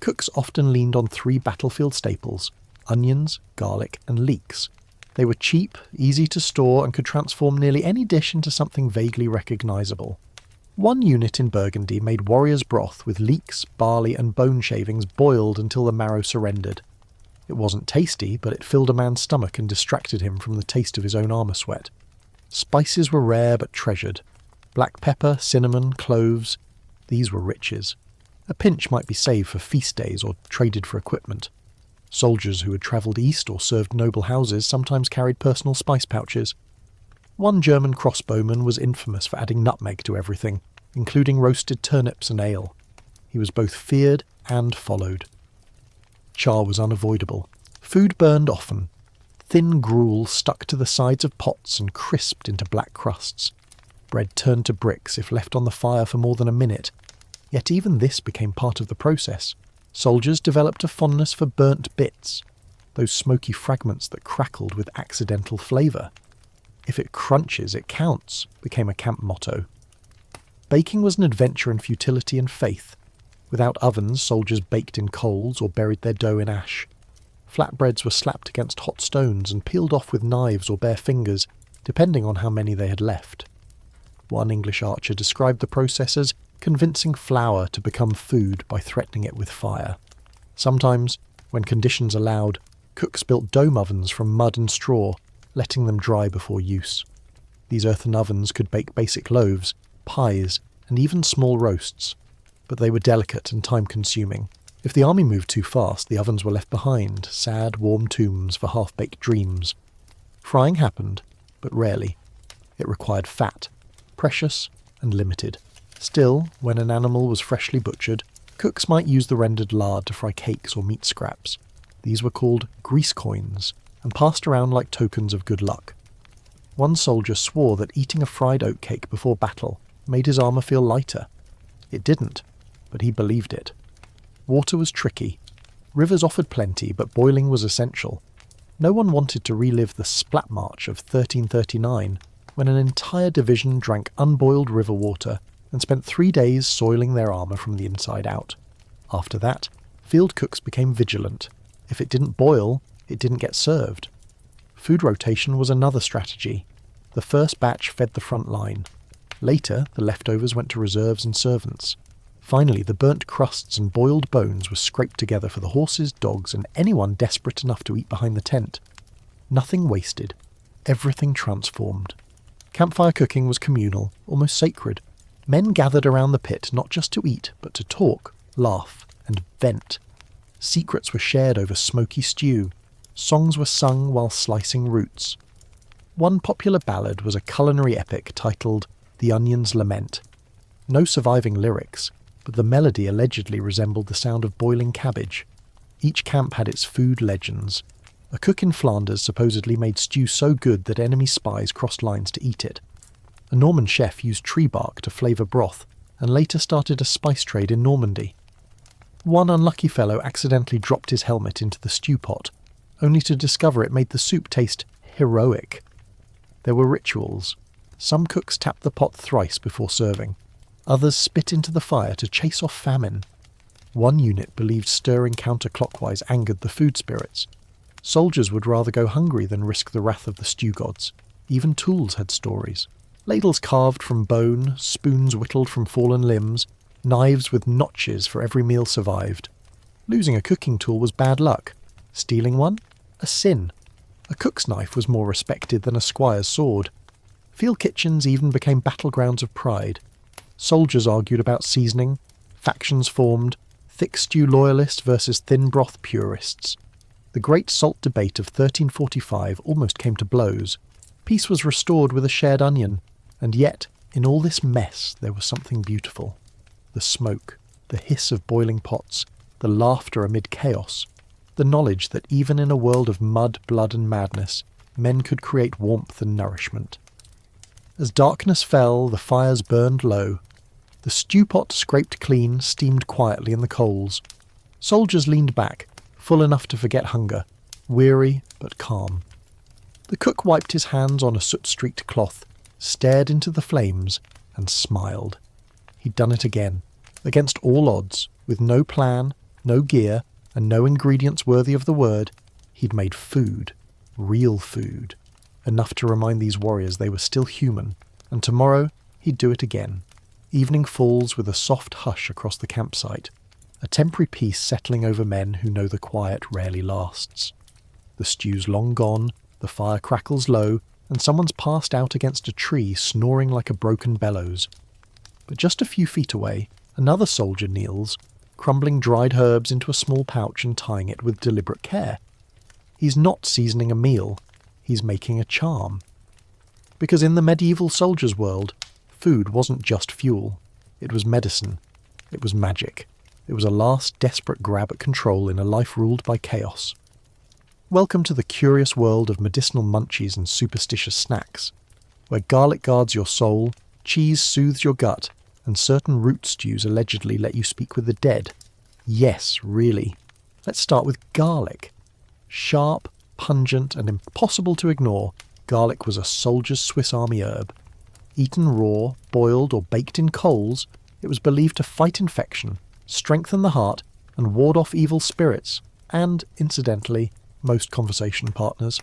Cooks often leaned on 3 battlefield staples: onions, garlic, and leeks. They were cheap, easy to store, and could transform nearly any dish into something vaguely recognisable. One unit in Burgundy made warrior's broth with leeks, barley, and bone shavings boiled until the marrow surrendered. It wasn't tasty, but it filled a man's stomach and distracted him from the taste of his own armour sweat. Spices were rare but treasured. Black pepper, cinnamon, cloves. These were riches. A pinch might be saved for feast days or traded for equipment. Soldiers who had travelled east or served noble houses sometimes carried personal spice pouches. One German crossbowman was infamous for adding nutmeg to everything, including roasted turnips and ale. He was both feared and followed. Char was unavoidable. Food burned often. Thin gruel stuck to the sides of pots and crisped into black crusts. Bread turned to bricks if left on the fire for more than a minute. Yet even this became part of the process. Soldiers developed a fondness for burnt bits, those smoky fragments that crackled with accidental flavour. If it crunches, it counts, became a camp motto. Baking was an adventure in futility and faith. Without ovens, soldiers baked in coals or buried their dough in ash. Flatbreads were slapped against hot stones and peeled off with knives or bare fingers, depending on how many they had left. One English archer described the process as convincing flour to become food by threatening it with fire. Sometimes, when conditions allowed, cooks built dome ovens from mud and straw, letting them dry before use. These earthen ovens could bake basic loaves, pies, and even small roasts, but they were delicate and time-consuming. If the army moved too fast, the ovens were left behind, sad, warm tombs for half-baked dreams. Frying happened, but rarely. It required fat, precious and limited. Still, when an animal was freshly butchered, cooks might use the rendered lard to fry cakes or meat scraps. These were called grease coins, and passed around like tokens of good luck. One soldier swore that eating a fried oatcake before battle made his armour feel lighter. It didn't, but he believed it. Water was tricky. Rivers offered plenty, but boiling was essential. No one wanted to relive the Splat March of 1339, when an entire division drank unboiled river water and spent 3 days soiling their armour from the inside out. After that, field cooks became vigilant. If it didn't boil, it didn't get served. Food rotation was another strategy. The first batch fed the front line. Later, the leftovers went to reserves and servants. Finally, the burnt crusts and boiled bones were scraped together for the horses, dogs, and anyone desperate enough to eat behind the tent. Nothing wasted. Everything transformed. Campfire cooking was communal, almost sacred. Men gathered around the pit not just to eat, but to talk, laugh, and vent. Secrets were shared over smoky stew. Songs were sung while slicing roots. One popular ballad was a culinary epic titled The Onion's Lament. No surviving lyrics, but the melody allegedly resembled the sound of boiling cabbage. Each camp had its food legends. A cook in Flanders supposedly made stew so good that enemy spies crossed lines to eat it. A Norman chef used tree bark to flavour broth, and later started a spice trade in Normandy. One unlucky fellow accidentally dropped his helmet into the stew pot, only to discover it made the soup taste heroic. There were rituals. Some cooks tapped the pot thrice before serving. Others spit into the fire to chase off famine. One unit believed stirring counterclockwise angered the food spirits. Soldiers would rather go hungry than risk the wrath of the stew gods. Even tools had stories. Ladles carved from bone, spoons whittled from fallen limbs, knives with notches for every meal survived. Losing a cooking tool was bad luck. Stealing one? A sin. A cook's knife was more respected than a squire's sword. Field kitchens even became battlegrounds of pride. Soldiers argued about seasoning, factions formed, thick stew loyalists versus thin broth purists. The great salt debate of 1345 almost came to blows. Peace was restored with a shared onion, and yet, in all this mess, there was something beautiful. The smoke, the hiss of boiling pots, the laughter amid chaos, the knowledge that even in a world of mud, blood and madness, men could create warmth and nourishment. As darkness fell, the fires burned low. The stew pot, scraped clean, steamed quietly in the coals. Soldiers leaned back, full enough to forget hunger, weary but calm. The cook wiped his hands on a soot-streaked cloth, stared into the flames, and smiled. He'd done it again, against all odds, with no plan, no gear, and no ingredients worthy of the word. He'd made food, real food, enough to remind these warriors they were still human, and tomorrow he'd do it again. Evening falls with a soft hush across the campsite, a temporary peace settling over men who know the quiet rarely lasts. The stew's long gone, the fire crackles low, and someone's passed out against a tree snoring like a broken bellows. But just a few feet away, another soldier kneels, crumbling dried herbs into a small pouch and tying it with deliberate care. He's not seasoning a meal, he's making a charm. Because in the medieval soldier's world, food wasn't just fuel. It was medicine. It was magic. It was a last desperate grab at control in a life ruled by chaos. Welcome to the curious world of medicinal munchies and superstitious snacks, where garlic guards your soul, cheese soothes your gut, and certain root stews allegedly let you speak with the dead. Yes, really. Let's start with garlic. Sharp, pungent, and impossible to ignore, garlic was a soldier's Swiss Army herb. Eaten raw, boiled, or baked in coals, it was believed to fight infection, strengthen the heart, and ward off evil spirits, and, incidentally, most conversation partners.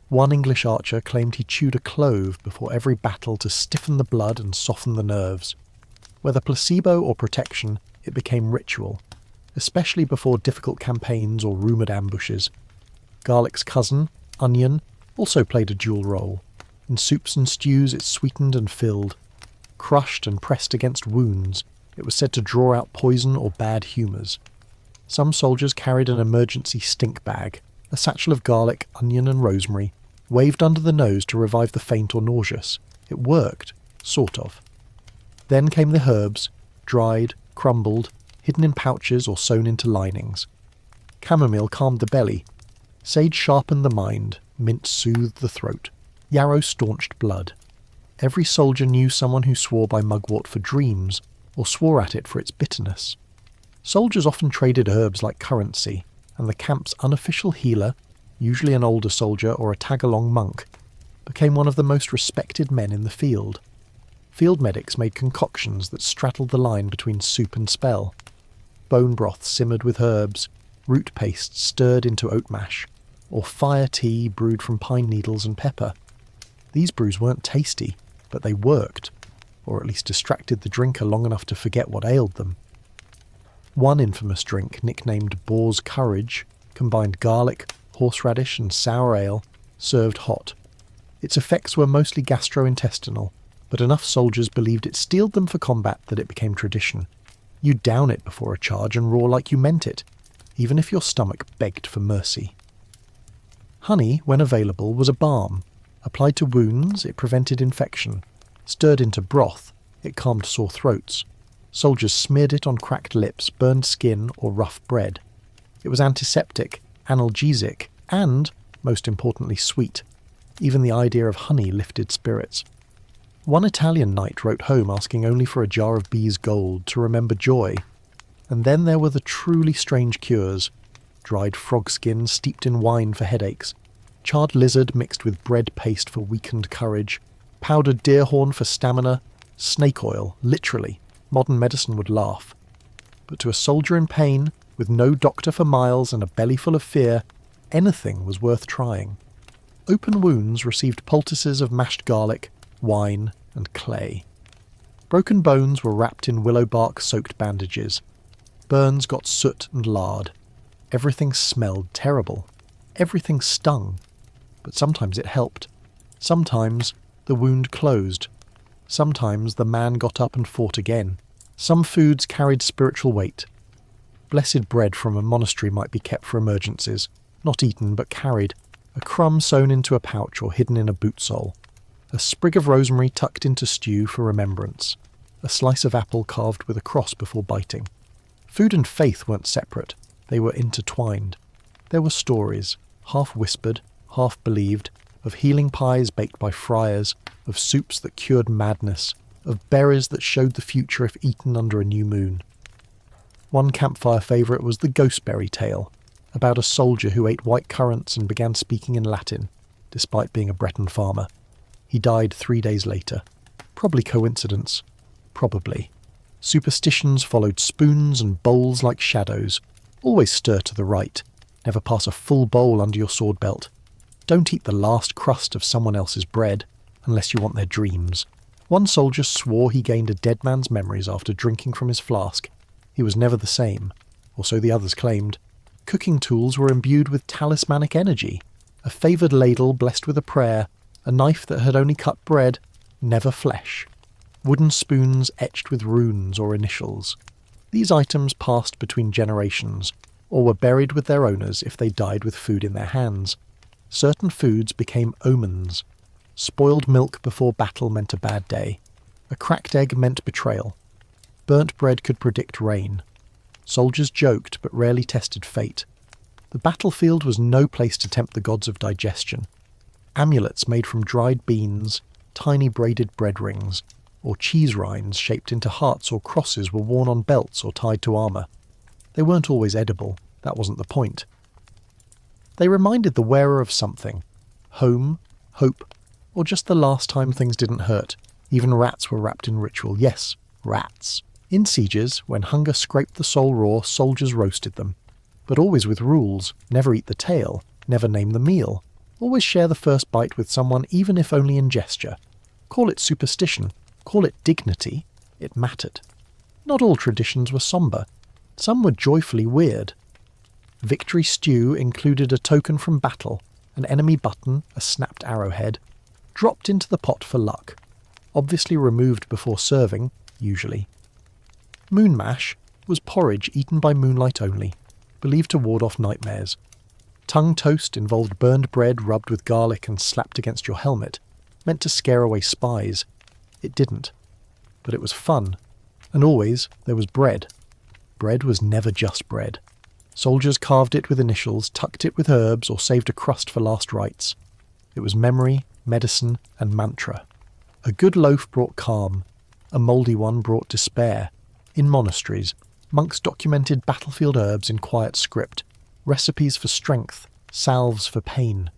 One English archer claimed he chewed a clove before every battle to stiffen the blood and soften the nerves. Whether placebo or protection, it became ritual, especially before difficult campaigns or rumoured ambushes. Garlic's cousin, onion, also played a dual role. In soups and stews it sweetened and filled. Crushed and pressed against wounds, it was said to draw out poison or bad humours. Some soldiers carried an emergency stink bag, a satchel of garlic, onion and rosemary, waved under the nose to revive the faint or nauseous. It worked, sort of. Then came the herbs, dried, crumbled, hidden in pouches or sewn into linings. Chamomile calmed the belly. Sage sharpened the mind, mint soothed the throat. Yarrow staunched blood. Every soldier knew someone who swore by mugwort for dreams, or swore at it for its bitterness. Soldiers often traded herbs like currency, and the camp's unofficial healer, usually an older soldier or a tag-along monk, became one of the most respected men in the field. Field medics made concoctions that straddled the line between soup and spell. Bone broth simmered with herbs, root paste stirred into oat mash, or fire tea brewed from pine needles and pepper. These brews weren't tasty, but they worked, or at least distracted the drinker long enough to forget what ailed them. One infamous drink, nicknamed Boar's Courage, combined garlic, horseradish and sour ale, served hot. Its effects were mostly gastrointestinal, but enough soldiers believed it steeled them for combat that it became tradition. You'd down it before a charge and roar like you meant it, even if your stomach begged for mercy. Honey, when available, was a balm. Applied to wounds, it prevented infection. Stirred into broth, it calmed sore throats. Soldiers smeared it on cracked lips, burned skin, or rough bread. It was antiseptic, analgesic, and, most importantly, sweet. Even the idea of honey lifted spirits. One Italian knight wrote home asking only for a jar of bees' gold to remember joy. And then there were the truly strange cures. Dried frog skin steeped in wine for headaches, charred lizard mixed with bread paste for weakened courage, powdered deer horn for stamina, snake oil, literally. Modern medicine would laugh. But to a soldier in pain, with no doctor for miles and a belly full of fear, anything was worth trying. Open wounds received poultices of mashed garlic, wine, and clay. Broken bones were wrapped in willow bark-soaked bandages. Burns got soot and lard. Everything smelled terrible. Everything stung. But sometimes it helped. Sometimes the wound closed. Sometimes the man got up and fought again. Some foods carried spiritual weight. Blessed bread from a monastery might be kept for emergencies, not eaten but carried, a crumb sewn into a pouch or hidden in a boot sole, a sprig of rosemary tucked into stew for remembrance, a slice of apple carved with a cross before biting. Food and faith weren't separate, they were intertwined. There were stories, half whispered, half believed, of healing pies baked by friars, of soups that cured madness, of berries that showed the future if eaten under a new moon. One campfire favourite was the gooseberry tale, about a soldier who ate white currants and began speaking in Latin, despite being a Breton farmer. He died 3 days later. Probably coincidence. Probably. Superstitions followed spoons and bowls like shadows. Always stir to the right. Never pass a full bowl under your sword belt. Don't eat the last crust of someone else's bread, unless you want their dreams. One soldier swore he gained a dead man's memories after drinking from his flask. He was never the same, or so the others claimed. Cooking tools were imbued with talismanic energy. A favoured ladle blessed with a prayer, a knife that had only cut bread, never flesh. Wooden spoons etched with runes or initials. These items passed between generations, or were buried with their owners if they died with food in their hands. Certain foods became omens. Spoiled milk before battle meant a bad day. A cracked egg meant betrayal. Burnt bread could predict rain. Soldiers joked but rarely tested fate. The battlefield was no place to tempt the gods of digestion. Amulets made from dried beans, tiny braided bread rings, or cheese rinds shaped into hearts or crosses were worn on belts or tied to armour. They weren't always edible, that wasn't the point. They reminded the wearer of something. Home, hope, or just the last time things didn't hurt. Even rats were wrapped in ritual. Yes, rats. In sieges, when hunger scraped the soul raw, soldiers roasted them. But always with rules. Never eat the tail. Never name the meal. Always share the first bite with someone, even if only in gesture. Call it superstition. Call it dignity. It mattered. Not all traditions were sombre. Some were joyfully weird. Victory stew included a token from battle, an enemy button, a snapped arrowhead, dropped into the pot for luck. Obviously removed before serving, usually. Moon mash was porridge eaten by moonlight only, believed to ward off nightmares. Tongue toast involved burned bread rubbed with garlic and slapped against your helmet, meant to scare away spies. It didn't. But it was fun. And always there was bread. Bread was never just bread. Soldiers carved it with initials, tucked it with herbs, or saved a crust for last rites. It was memory, medicine, and mantra. A good loaf brought calm. A mouldy one brought despair. In monasteries, monks documented battlefield herbs in quiet script, recipes for strength, salves for pain.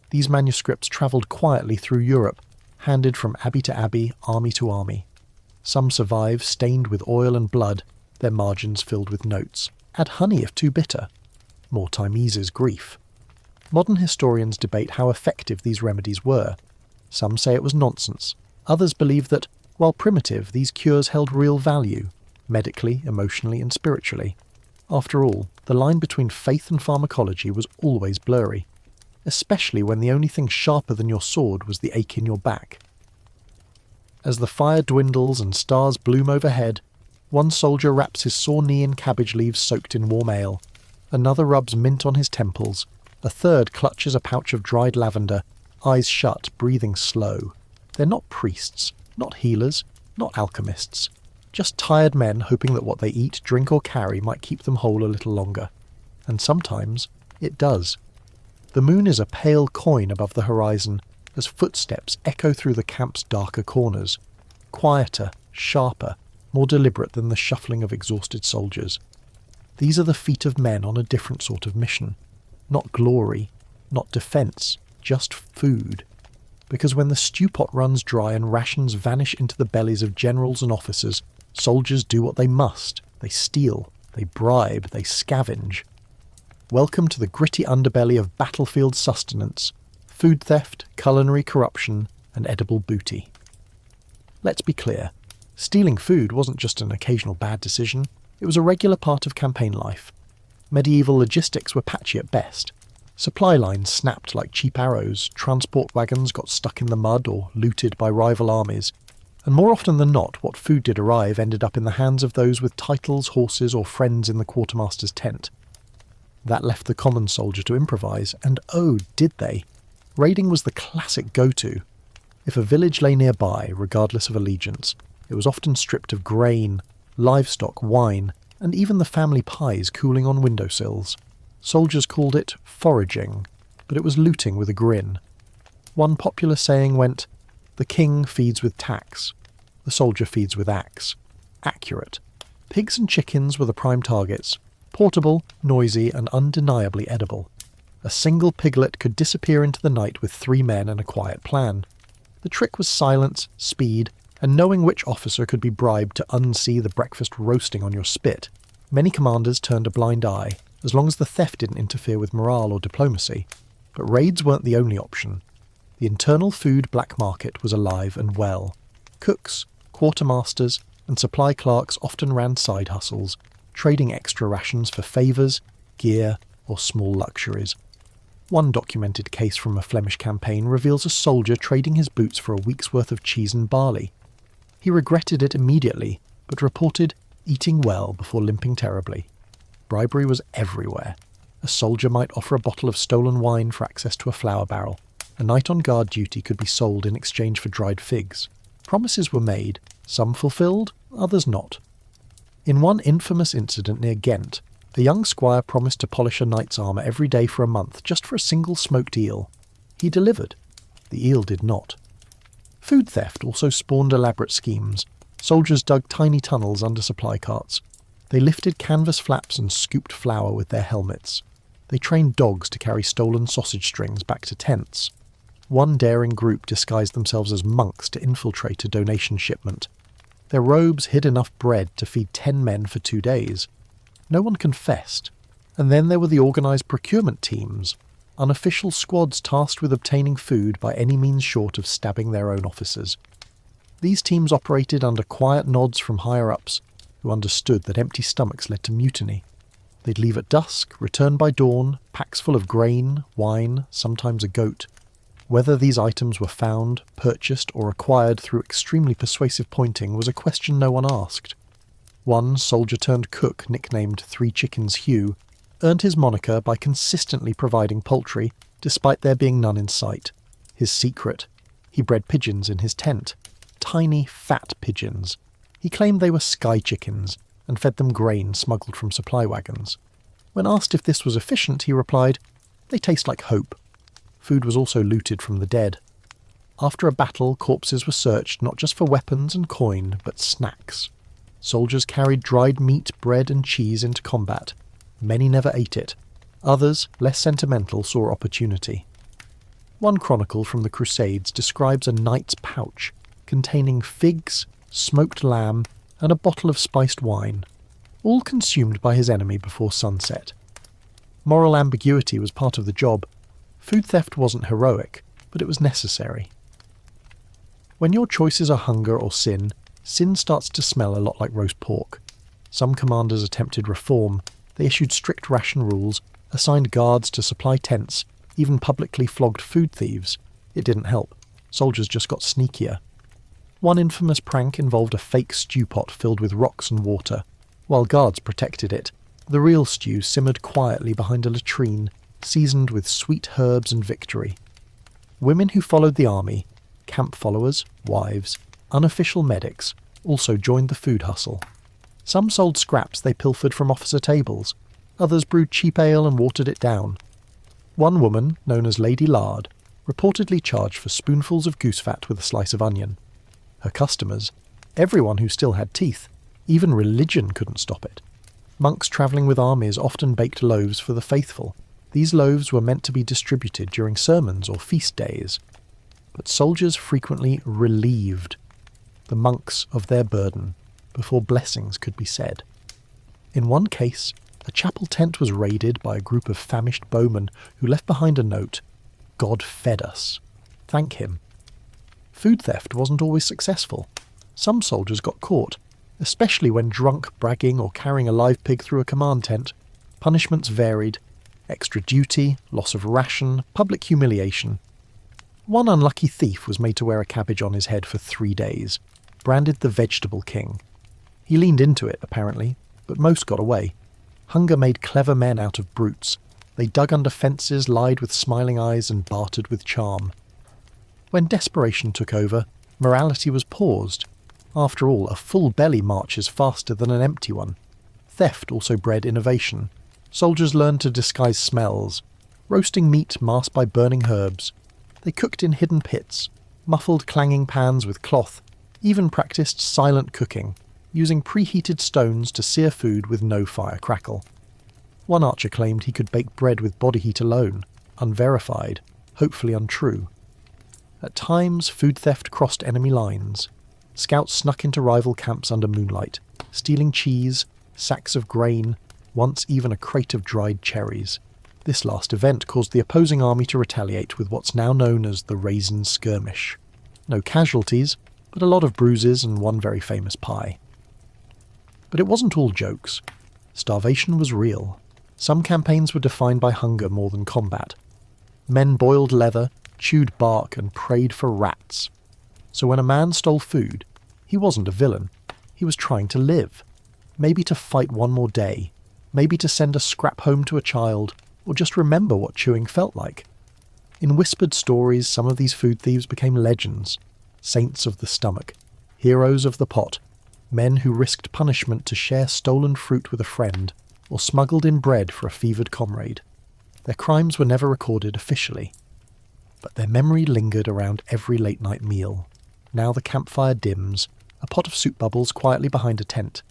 These manuscripts travelled quietly through Europe, handed from abbey to abbey, army to army. Some survive stained with oil and blood, their margins filled with notes. Add honey if too bitter. More time eases grief. Modern historians debate how effective these remedies were. Some say it was nonsense. Others believe that, while primitive, these cures held real value, medically, emotionally, and spiritually. After all, the line between faith and pharmacology was always blurry, especially when the only thing sharper than your sword was the ache in your back. As the fire dwindles and stars bloom overhead, one soldier wraps his sore knee in cabbage leaves soaked in warm ale, another rubs mint on his temples, a third clutches a pouch of dried lavender, eyes shut, breathing slow. They're not priests, not healers, not alchemists. Just tired men hoping that what they eat, drink or carry might keep them whole a little longer. And sometimes it does. The moon is a pale coin above the horizon as footsteps echo through the camp's darker corners. Quieter, sharper, more deliberate than the shuffling of exhausted soldiers. These are the feet of men on a different sort of mission. Not glory, not defence, just food. Because when the stew pot runs dry and rations vanish into the bellies of generals and officers, soldiers do what they must. They steal, they bribe, they scavenge. Welcome to the gritty underbelly of battlefield sustenance, food theft, culinary corruption, and edible booty. Let's be clear. Stealing food wasn't just an occasional bad decision, it was a regular part of campaign life. Medieval logistics were patchy at best. Supply lines snapped like cheap arrows, transport wagons got stuck in the mud or looted by rival armies, and more often than not, what food did arrive ended up in the hands of those with titles, horses, or friends in the quartermaster's tent. That left the common soldier to improvise, and oh, did they! Raiding was the classic go-to. If a village lay nearby, regardless of allegiance, it was often stripped of grain, livestock, wine, and even the family pies cooling on windowsills. Soldiers called it foraging, but it was looting with a grin. One popular saying went, "The king feeds with tax, the soldier feeds with axe." Accurate. Pigs and chickens were the prime targets, portable, noisy, and undeniably edible. A single piglet could disappear into the night with 3 men and a quiet plan. The trick was silence, speed, and knowing which officer could be bribed to unsee the breakfast roasting on your spit. Many commanders turned a blind eye, as long as the theft didn't interfere with morale or diplomacy. But raids weren't the only option. The internal food black market was alive and well. Cooks, quartermasters, and supply clerks often ran side hustles, trading extra rations for favours, gear, or small luxuries. One documented case from a Flemish campaign reveals a soldier trading his boots for a week's worth of cheese and barley. He regretted it immediately, but reported eating well before limping terribly. Bribery was everywhere. A soldier might offer a bottle of stolen wine for access to a flour barrel. A knight on guard duty could be sold in exchange for dried figs. Promises were made, some fulfilled, others not. In one infamous incident near Ghent, a young squire promised to polish a knight's armour every day for a month just for a single smoked eel. He delivered. The eel did not. Food theft also spawned elaborate schemes. Soldiers dug tiny tunnels under supply carts. They lifted canvas flaps and scooped flour with their helmets. They trained dogs to carry stolen sausage strings back to tents. One daring group disguised themselves as monks to infiltrate a donation shipment. Their robes hid enough bread to feed 10 men for 2 days. No one confessed. And then there were the organised procurement teams, unofficial squads tasked with obtaining food by any means short of stabbing their own officers. These teams operated under quiet nods from higher-ups, who understood that empty stomachs led to mutiny. They'd leave at dusk, return by dawn, packs full of grain, wine, sometimes a goat. Whether these items were found, purchased, or acquired through extremely persuasive pointing was a question no one asked. One soldier-turned-cook, nicknamed Three Chickens Hugh, earned his moniker by consistently providing poultry, despite there being none in sight. His secret: he bred pigeons in his tent. Tiny, fat pigeons. He claimed they were sky chickens, and fed them grain smuggled from supply wagons. When asked if this was efficient, he replied, "They taste like hope." Food was also looted from the dead. After a battle, corpses were searched not just for weapons and coin, but snacks. Soldiers carried dried meat, bread and cheese into combat. Many never ate it. Others, less sentimental, saw opportunity. One chronicle from the Crusades describes a knight's pouch containing figs, smoked lamb, and a bottle of spiced wine, all consumed by his enemy before sunset. Moral ambiguity was part of the job. Food theft wasn't heroic, but it was necessary. When your choices are hunger or sin, sin starts to smell a lot like roast pork. Some commanders attempted reform. They issued strict ration rules, assigned guards to supply tents, even publicly flogged food thieves. It didn't help. Soldiers just got sneakier. One infamous prank involved a fake stew pot filled with rocks and water. While guards protected it, the real stew simmered quietly behind a latrine, seasoned with sweet herbs and victory. Women who followed the army, camp followers, wives, unofficial medics, also joined the food hustle. Some sold scraps they pilfered from officer tables. Others brewed cheap ale and watered it down. One woman, known as Lady Lard, reportedly charged for spoonfuls of goose fat with a slice of onion. Her customers, everyone who still had teeth, Even religion couldn't stop it. Monks travelling with armies often baked loaves for the faithful. These loaves were meant to be distributed during sermons or feast days. But soldiers frequently relieved the monks of their burden before blessings could be said. In one case, a chapel tent was raided by a group of famished bowmen who left behind a note, "God fed us. Thank him." Food theft wasn't always successful. Some soldiers got caught, especially when drunk, bragging or carrying a live pig through a command tent. Punishments varied: extra duty, loss of ration, public humiliation. One unlucky thief was made to wear a cabbage on his head for 3 days, branded the Vegetable King. He leaned into it, apparently, but most got away. Hunger made clever men out of brutes. They dug under fences, lied with smiling eyes, and bartered with charm. When desperation took over, morality was paused. After all, a full belly marches faster than an empty one. Theft also bred innovation. Soldiers learned to disguise smells, roasting meat masked by burning herbs. They cooked in hidden pits, muffled clanging pans with cloth, even practiced silent cooking, using preheated stones to sear food with no fire crackle. One archer claimed he could bake bread with body heat alone, unverified, hopefully untrue. At times, food theft crossed enemy lines. Scouts snuck into rival camps under moonlight, stealing cheese, sacks of grain, once even a crate of dried cherries. This last event caused the opposing army to retaliate with what's now known as the Raisin Skirmish. No casualties, but a lot of bruises and one very famous pie. But it wasn't all jokes. Starvation was real. Some campaigns were defined by hunger more than combat. Men boiled leather, chewed bark, and prayed for rats. So when a man stole food, he wasn't a villain. He was trying to live. Maybe to fight one more day. Maybe to send a scrap home to a child, or just remember what chewing felt like. In whispered stories, some of these food thieves became legends. Saints of the stomach. Heroes of the pot. Men who risked punishment to share stolen fruit with a friend, or smuggled in bread for a fevered comrade. Their crimes were never recorded officially, but their memory lingered around every late-night meal. Now the campfire dims, a pot of soup bubbles quietly behind a tent.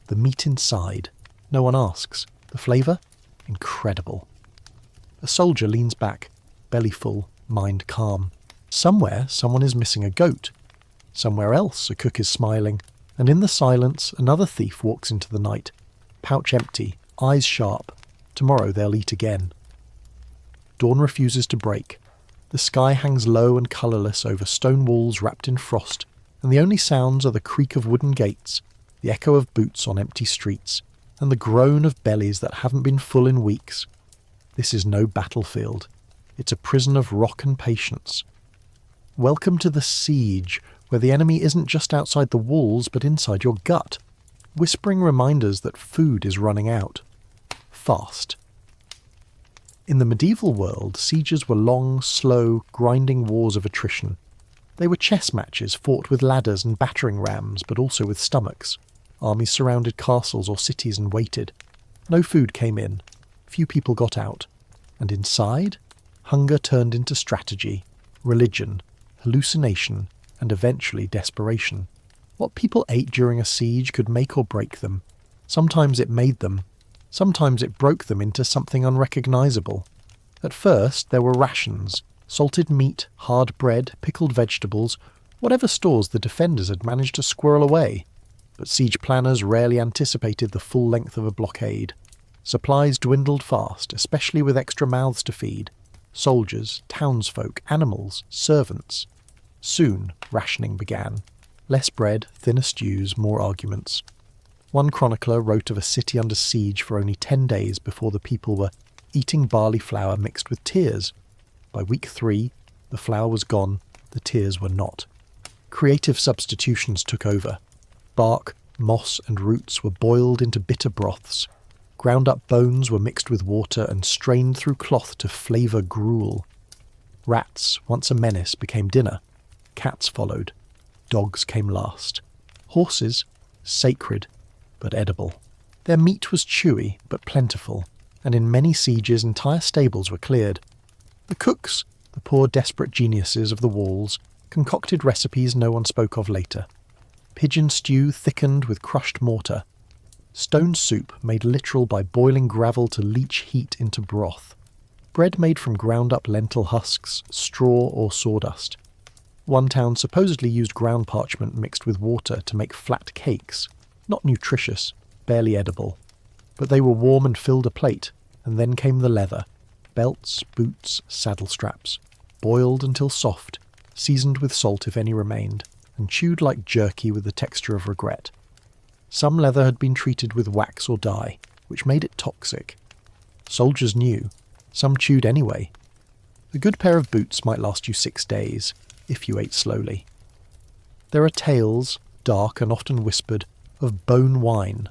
The meat inside, no one asks. The flavour? Incredible. A soldier leans back, belly full, mind calm. Somewhere, someone is missing a goat. Somewhere else, a cook is smiling. And in the silence, another thief walks into the night. Pouch empty, eyes sharp. Tomorrow they'll eat again. Dawn refuses to break. The sky hangs low and colourless over stone walls wrapped in frost, and the only sounds are the creak of wooden gates, the echo of boots on empty streets, and the groan of bellies that haven't been full in weeks. This is no battlefield. It's a prison of rock and patience. Welcome to the siege, where the enemy isn't just outside the walls but inside your gut, whispering reminders that food is running out. Fast. In the medieval world, sieges were long, slow, grinding wars of attrition. They were chess matches fought with ladders and battering rams, but also with stomachs. Armies surrounded castles or cities and waited. No food came in. Few people got out. And inside, hunger turned into strategy, religion, hallucination, and eventually desperation. What people ate during a siege could make or break them. Sometimes it made them. Sometimes it broke them into something unrecognisable. At first, there were rations, salted meat, hard bread, pickled vegetables, whatever stores the defenders had managed to squirrel away. But siege planners rarely anticipated the full length of a blockade. Supplies dwindled fast, especially with extra mouths to feed. Soldiers, townsfolk, animals, servants. Soon, rationing began. Less bread, thinner stews, more arguments. One chronicler wrote of a city under siege for only 10 days before the people were eating barley flour mixed with tears. By week 3, the flour was gone, the tears were not. Creative substitutions took over. Bark, moss and roots were boiled into bitter broths. Ground-up bones were mixed with water and strained through cloth to flavour gruel. Rats, once a menace, became dinner. Cats followed. Dogs came last. Horses, sacred, but edible. Their meat was chewy, but plentiful, and in many sieges entire stables were cleared. The cooks, the poor desperate geniuses of the walls, concocted recipes no one spoke of later. pigeon stew thickened with crushed mortar, stone soup made literal by boiling gravel to leach heat into broth, bread made from ground-up lentil husks, straw or sawdust. One town supposedly used ground parchment mixed with water to make flat cakes, not nutritious, barely edible. But they were warm and filled a plate, and then came the leather, belts, boots, saddle straps, boiled until soft, seasoned with salt if any remained, and chewed like jerky with the texture of regret. Some leather had been treated with wax or dye, which made it toxic. Soldiers knew. Some chewed anyway. A good pair of boots might last you 6 days, if you ate slowly. There are tales, dark and often whispered, of bone wine,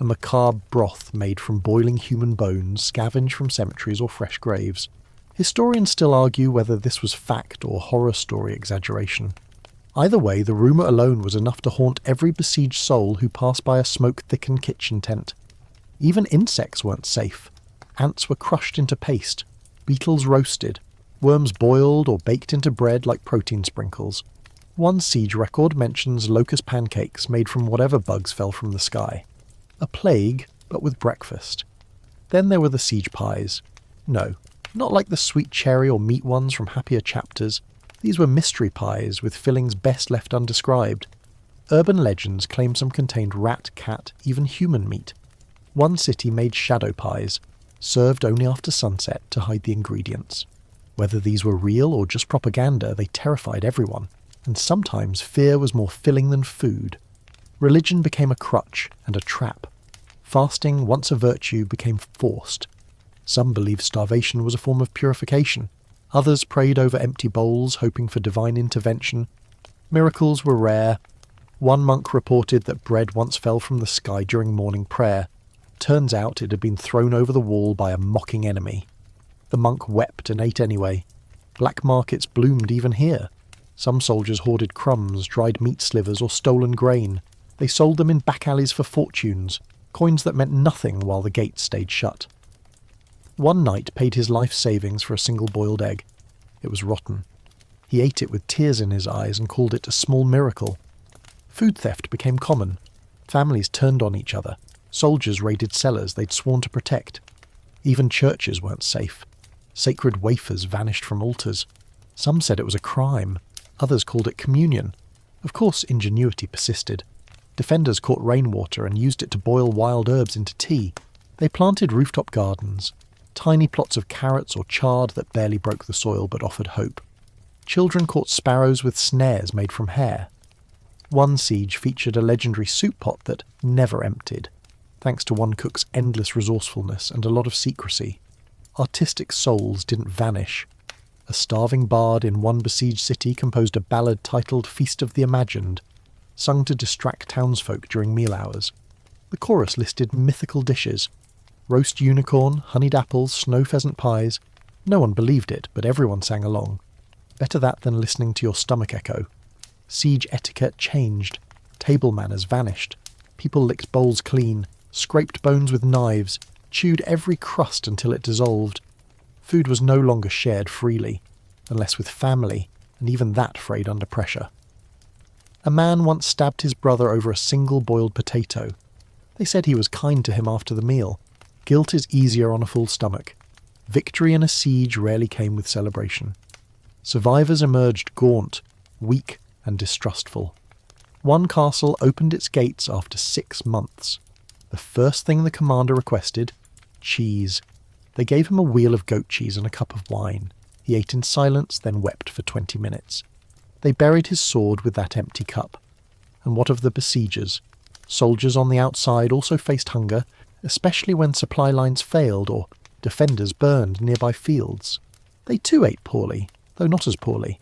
a macabre broth made from boiling human bones scavenged from cemeteries or fresh graves. Historians still argue whether this was fact or horror story exaggeration. Either way, the rumour alone was enough to haunt every besieged soul who passed by a smoke-thickened kitchen tent. Even insects weren't safe. Ants were crushed into paste, beetles roasted, worms boiled or baked into bread like protein sprinkles. One siege record mentions locust pancakes made from whatever bugs fell from the sky. A plague, but with breakfast. Then there were the siege pies. No, not like the sweet cherry or meat ones from happier chapters. These were mystery pies with fillings best left undescribed. Urban legends claim some contained rat, cat, even human meat. One city made shadow pies, served only after sunset to hide the ingredients. Whether these were real or just propaganda, they terrified everyone, and sometimes fear was more filling than food. Religion became a crutch and a trap. Fasting, once a virtue, became forced. Some believed starvation was a form of purification. Others prayed over empty bowls, hoping for divine intervention. Miracles were rare. One monk reported that bread once fell from the sky during morning prayer. Turns out it had been thrown over the wall by a mocking enemy. The monk wept and ate anyway. Black markets bloomed even here. Some soldiers hoarded crumbs, dried meat slivers, or stolen grain. They sold them in back alleys for fortunes, coins that meant nothing while the gates stayed shut. One knight paid his life savings for a single boiled egg. It was rotten. He ate it with tears in his eyes and called it a small miracle. Food theft became common. Families turned on each other. Soldiers raided cellars they'd sworn to protect. Even churches weren't safe. Sacred wafers vanished from altars. Some said it was a crime. Others called it communion. Of course, ingenuity persisted. Defenders caught rainwater and used it to boil wild herbs into tea. They planted rooftop gardens, tiny plots of carrots or chard that barely broke the soil but offered hope. Children caught sparrows with snares made from hair. One siege featured a legendary soup pot that never emptied, thanks to one cook's endless resourcefulness and a lot of secrecy. Artistic souls didn't vanish. A starving bard in one besieged city composed a ballad titled Feast of the Imagined, sung to distract townsfolk during meal hours. The chorus listed mythical dishes: roast unicorn, honeyed apples, snow pheasant pies. No one believed it, but everyone sang along. Better that than listening to your stomach echo. Siege etiquette changed. Table manners vanished. People licked bowls clean, scraped bones with knives, chewed every crust until it dissolved. Food was no longer shared freely, unless with family, and even that frayed under pressure. A man once stabbed his brother over a single boiled potato. They said he was kind to him after the meal. Guilt is easier on a full stomach. Victory in a siege rarely came with celebration. Survivors emerged gaunt, weak, and distrustful. One castle opened its gates after 6 months. The first thing the commander requested: cheese. They gave him a wheel of goat cheese and a cup of wine. He ate in silence, then wept for 20 minutes. They buried his sword with that empty cup. And what of the besiegers? Soldiers on the outside also faced hunger, especially when supply lines failed or defenders burned nearby fields. They too ate poorly, though not as poorly.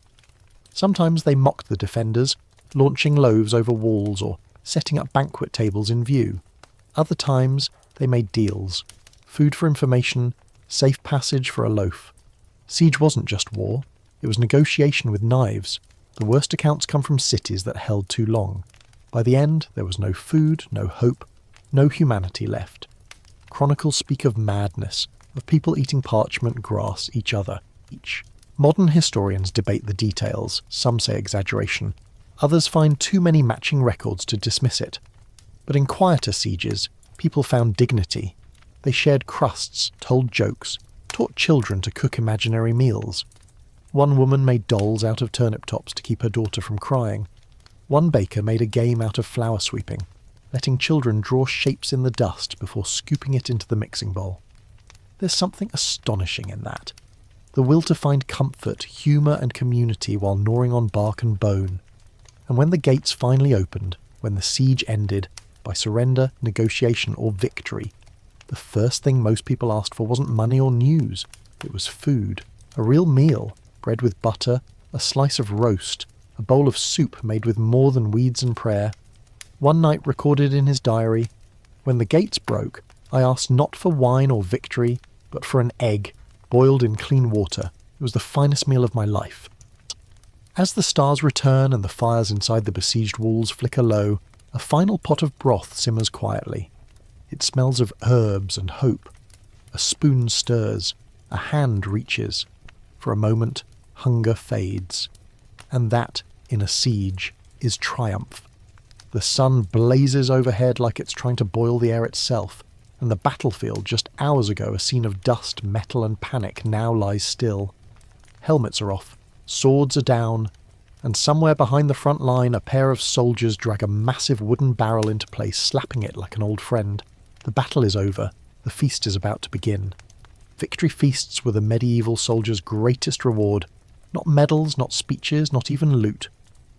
Sometimes they mocked the defenders, launching loaves over walls or setting up banquet tables in view. Other times they made deals: food for information, safe passage for a loaf. Siege wasn't just war, it was negotiation with knives. The worst accounts come from cities that held too long. By the end, there was no food, no hope, no humanity left. Chronicles speak of madness, of people eating parchment, grass, each other, each. Modern historians debate the details, some say exaggeration. Others find too many matching records to dismiss it. But in quieter sieges, people found dignity. They shared crusts, told jokes, taught children to cook imaginary meals. One woman made dolls out of turnip tops to keep her daughter from crying. One baker made a game out of flour sweeping, letting children draw shapes in the dust before scooping it into the mixing bowl. There's something astonishing in that. The will to find comfort, humour and community while gnawing on bark and bone. And when the gates finally opened, when the siege ended, by surrender, negotiation or victory, the first thing most people asked for wasn't money or news. It was food. A real meal, bread with butter, a slice of roast, a bowl of soup made with more than weeds and prayer. One knight recorded in his diary, "When the gates broke, I asked not for wine or victory, but for an egg, boiled in clean water. It was the finest meal of my life." As the stars return and the fires inside the besieged walls flicker low, a final pot of broth simmers quietly. It smells of herbs and hope. A spoon stirs. A hand reaches. For a moment, hunger fades. And that, in a siege, is triumph. The sun blazes overhead like it's trying to boil the air itself, and the battlefield, just hours ago a scene of dust, metal and panic, now lies still. Helmets are off. Swords are down, and somewhere behind the front line a pair of soldiers drag a massive wooden barrel into place, slapping it like an old friend. The battle is over. The feast is about to begin. Victory feasts were the medieval soldier's greatest reward. Not medals, not speeches, not even loot.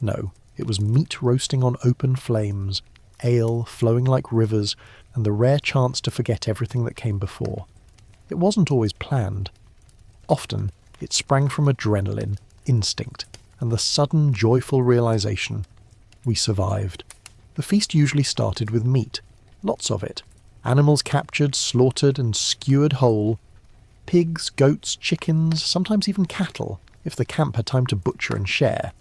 No, it was meat roasting on open flames, ale flowing like rivers, and the rare chance to forget everything that came before. It wasn't always planned. Often, it sprang from adrenaline, instinct, and the sudden joyful realization: we survived. The feast usually started with meat, lots of it. Animals captured, slaughtered, and skewered whole. Pigs, goats, chickens, sometimes even cattle, if the camp had time to butcher and share.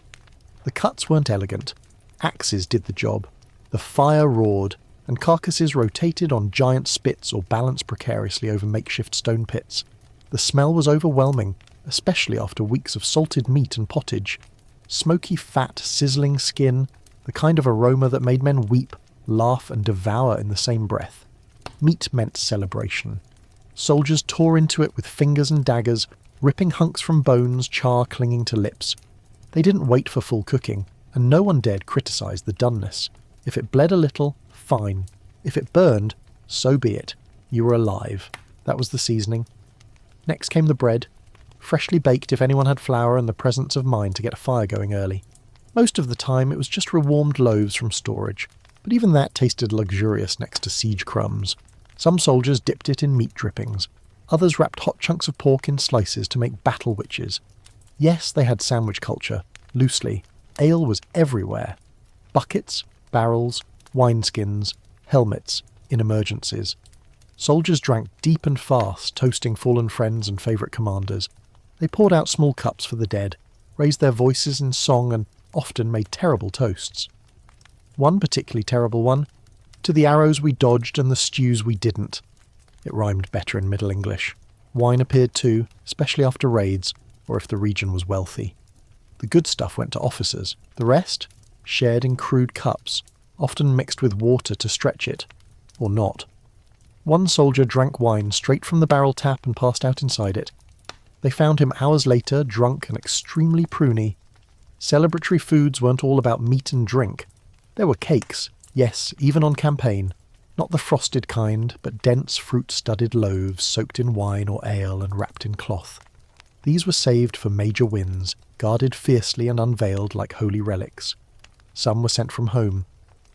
The cuts weren't elegant. Axes did the job. The fire roared, and carcasses rotated on giant spits or balanced precariously over makeshift stone pits. The smell was overwhelming, especially after weeks of salted meat and pottage. Smoky fat, sizzling skin, the kind of aroma that made men weep, laugh and devour in the same breath. Meat meant celebration. Soldiers tore into it with fingers and daggers, ripping hunks from bones, char clinging to lips. They didn't wait for full cooking, and no one dared criticise the doneness. If it bled a little, fine. If it burned, so be it. You were alive. That was the seasoning. Next came the bread, freshly baked if anyone had flour and the presence of mind to get a fire going early. Most of the time it was just rewarmed loaves from storage, but even that tasted luxurious next to siege crumbs. Some soldiers dipped it in meat drippings. Others wrapped hot chunks of pork in slices to make battle witches. Yes, they had sandwich culture, loosely. Ale was everywhere. Buckets, barrels, wineskins, helmets, in emergencies. Soldiers drank deep and fast, toasting fallen friends and favourite commanders. They poured out small cups for the dead, raised their voices in song and often made terrible toasts. One particularly terrible one: "To the arrows we dodged and the stews we didn't." It rhymed better in Middle English. Wine appeared too, especially after raids, or if the region was wealthy. The good stuff went to officers. The rest? Shared in crude cups, often mixed with water to stretch it. Or not. One soldier drank wine straight from the barrel tap and passed out inside it. They found him hours later, drunk and extremely pruny. Celebratory foods weren't all about meat and drink. There were cakes, yes, even on campaign. Not the frosted kind, but dense fruit-studded loaves soaked in wine or ale and wrapped in cloth. These were saved for major wins, guarded fiercely and unveiled like holy relics. Some were sent from home,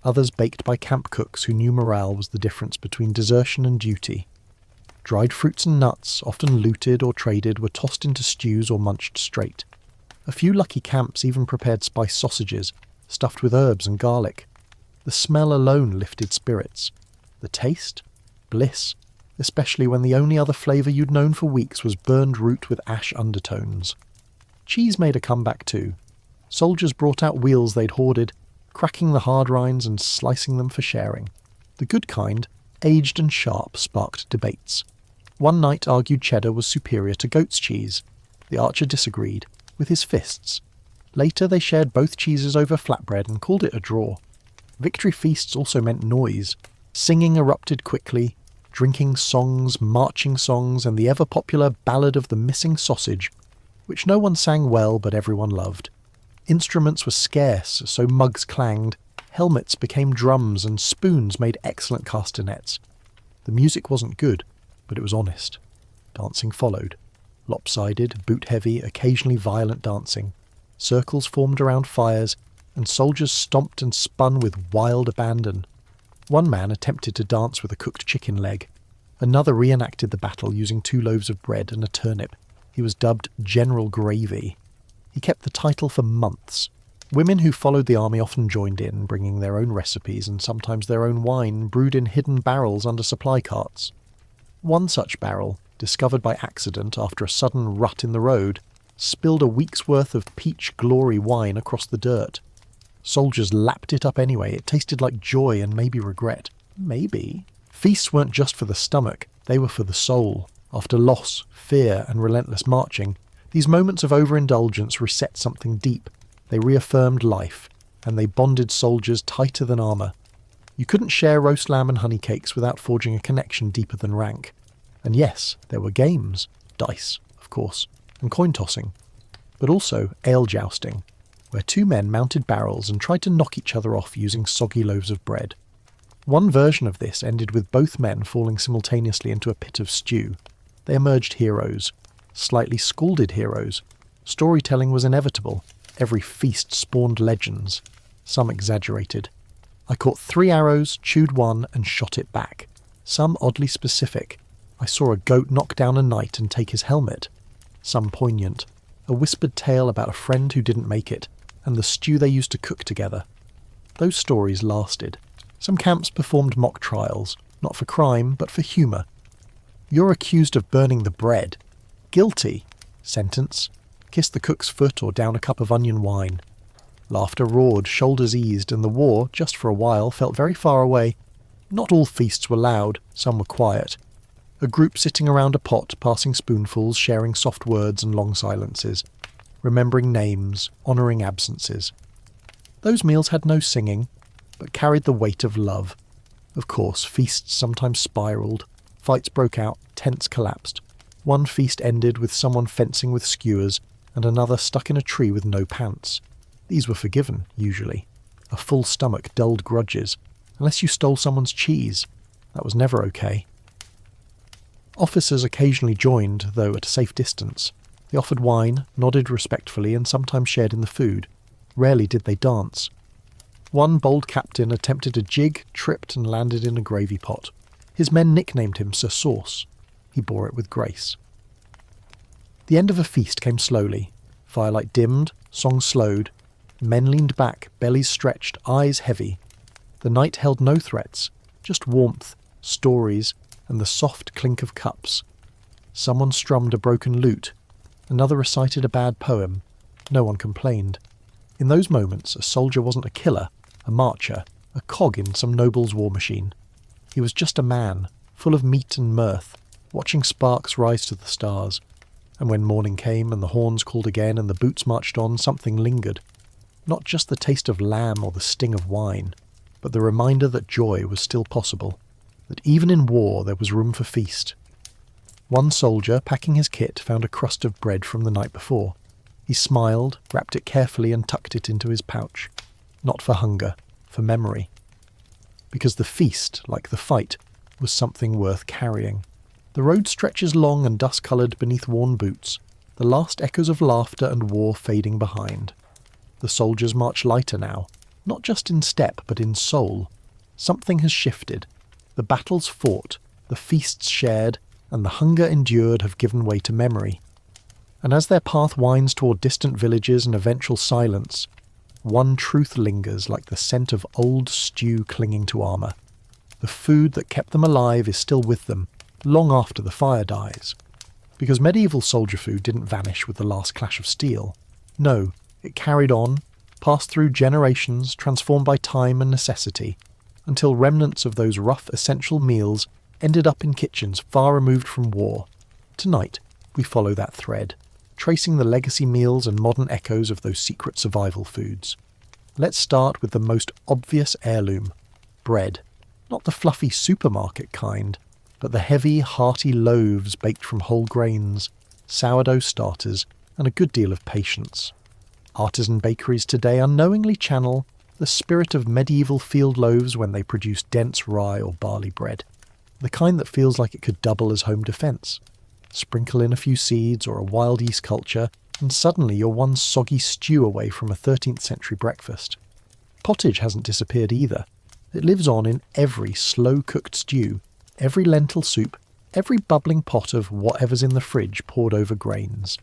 others baked by camp cooks who knew morale was the difference between desertion and duty. Dried fruits and nuts, often looted or traded, were tossed into stews or munched straight. A few lucky camps even prepared spice sausages, stuffed with herbs and garlic. The smell alone lifted spirits. The taste? Bliss, especially when the only other flavour you'd known for weeks was burned root with ash undertones. Cheese made a comeback too. Soldiers brought out wheels they'd hoarded, cracking the hard rinds and slicing them for sharing. The good kind, aged and sharp, sparked debates. One knight argued cheddar was superior to goat's cheese. The archer disagreed, with his fists. Later they shared both cheeses over flatbread and called it a draw. Victory feasts also meant noise. Singing erupted quickly, drinking songs, marching songs, and the ever-popular Ballad of the Missing Sausage, which no one sang well but everyone loved. Instruments were scarce, so mugs clanged, helmets became drums, and spoons made excellent castanets. The music wasn't good, but it was honest. Dancing followed. Lopsided, boot-heavy, occasionally violent dancing. Circles formed around fires, and soldiers stomped and spun with wild abandon. One man attempted to dance with a cooked chicken leg. Another reenacted the battle using 2 loaves of bread and a turnip. He was dubbed General Gravy. He kept the title for months. Women who followed the army often joined in, bringing their own recipes and sometimes their own wine brewed in hidden barrels under supply carts. One such barrel, discovered by accident after a sudden rut in the road, spilled a week's worth of peach glory wine across the dirt. Soldiers lapped it up anyway. It tasted like joy and maybe regret. Maybe. Feasts weren't just for the stomach, they were for the soul. After loss, fear, and relentless marching, these moments of overindulgence reset something deep. They reaffirmed life, and they bonded soldiers tighter than armour. You couldn't share roast lamb and honey cakes without forging a connection deeper than rank. And yes, there were games. Dice, of course, and coin tossing. But also ale jousting, where 2 men mounted barrels and tried to knock each other off using soggy loaves of bread. One version of this ended with both men falling simultaneously into a pit of stew. They emerged heroes. Slightly scalded heroes. Storytelling was inevitable. Every feast spawned legends. Some exaggerated. I caught 3 arrows, chewed 1, and shot it back. Some oddly specific. I saw a goat knock down a knight and take his helmet. Some poignant. A whispered tale about a friend who didn't make it, and the stew they used to cook together. Those stories lasted. Some camps performed mock trials, not for crime, but for humour. You're accused of burning the bread. Guilty. Sentence. Kiss the cook's foot or down a cup of onion wine. Laughter roared, shoulders eased, and the war, just for a while, felt very far away. Not all feasts were loud, some were quiet. A group sitting around a pot, passing spoonfuls, sharing soft words and long silences. Remembering names, honouring absences. Those meals had no singing, but carried the weight of love. Of course, feasts sometimes spiralled. Fights broke out, tents collapsed. One feast ended with someone fencing with skewers, and another stuck in a tree with no pants. These were forgiven, usually. A full stomach dulled grudges, unless you stole someone's cheese. That was never okay. Officers occasionally joined, though at a safe distance. They offered wine, nodded respectfully, and sometimes shared in the food. Rarely did they dance. One bold captain attempted a jig, tripped, and landed in a gravy pot. His men nicknamed him Sir Sauce. He bore it with grace. The end of a feast came slowly. Firelight dimmed, songs slowed. Men leaned back, bellies stretched, eyes heavy. The night held no threats, just warmth, stories, and the soft clink of cups. Someone strummed a broken lute. Another recited a bad poem. No one complained. In those moments, a soldier wasn't a killer, a marcher, a cog in some noble's war machine. He was just a man, full of meat and mirth, watching sparks rise to the stars. And when morning came and the horns called again and the boots marched on, something lingered. Not just the taste of lamb or the sting of wine, but the reminder that joy was still possible, that even in war there was room for feast. One soldier, packing his kit, found a crust of bread from the night before. He smiled, wrapped it carefully and tucked it into his pouch. Not for hunger, for memory. Because the feast, like the fight, was something worth carrying. The road stretches long and dust-coloured beneath worn boots, the last echoes of laughter and war fading behind. The soldiers march lighter now, not just in step but in soul. Something has shifted. The battles fought, the feasts shared, and the hunger endured have given way to memory. And as their path winds toward distant villages and eventual silence, one truth lingers like the scent of old stew clinging to armour. The food that kept them alive is still with them, long after the fire dies. Because medieval soldier food didn't vanish with the last clash of steel. No, it carried on, passed through generations, transformed by time and necessity, until remnants of those rough essential meals ended up in kitchens far removed from war. Tonight, we follow that thread. tracing the legacy meals and modern echoes of those secret survival foods. Let's start with the most obvious heirloom, bread. Not the fluffy supermarket kind, but the heavy, hearty loaves baked from whole grains, sourdough starters, and a good deal of patience. Artisan bakeries today unknowingly channel the spirit of medieval field loaves when they produce dense rye or barley bread, the kind that feels like it could double as home defence. Sprinkle in a few seeds or a wild yeast culture, and suddenly you're one soggy stew away from a 13th century breakfast. Pottage hasn't disappeared either. It lives on in every slow-cooked stew, every lentil soup, every bubbling pot of whatever's in the fridge poured over grains.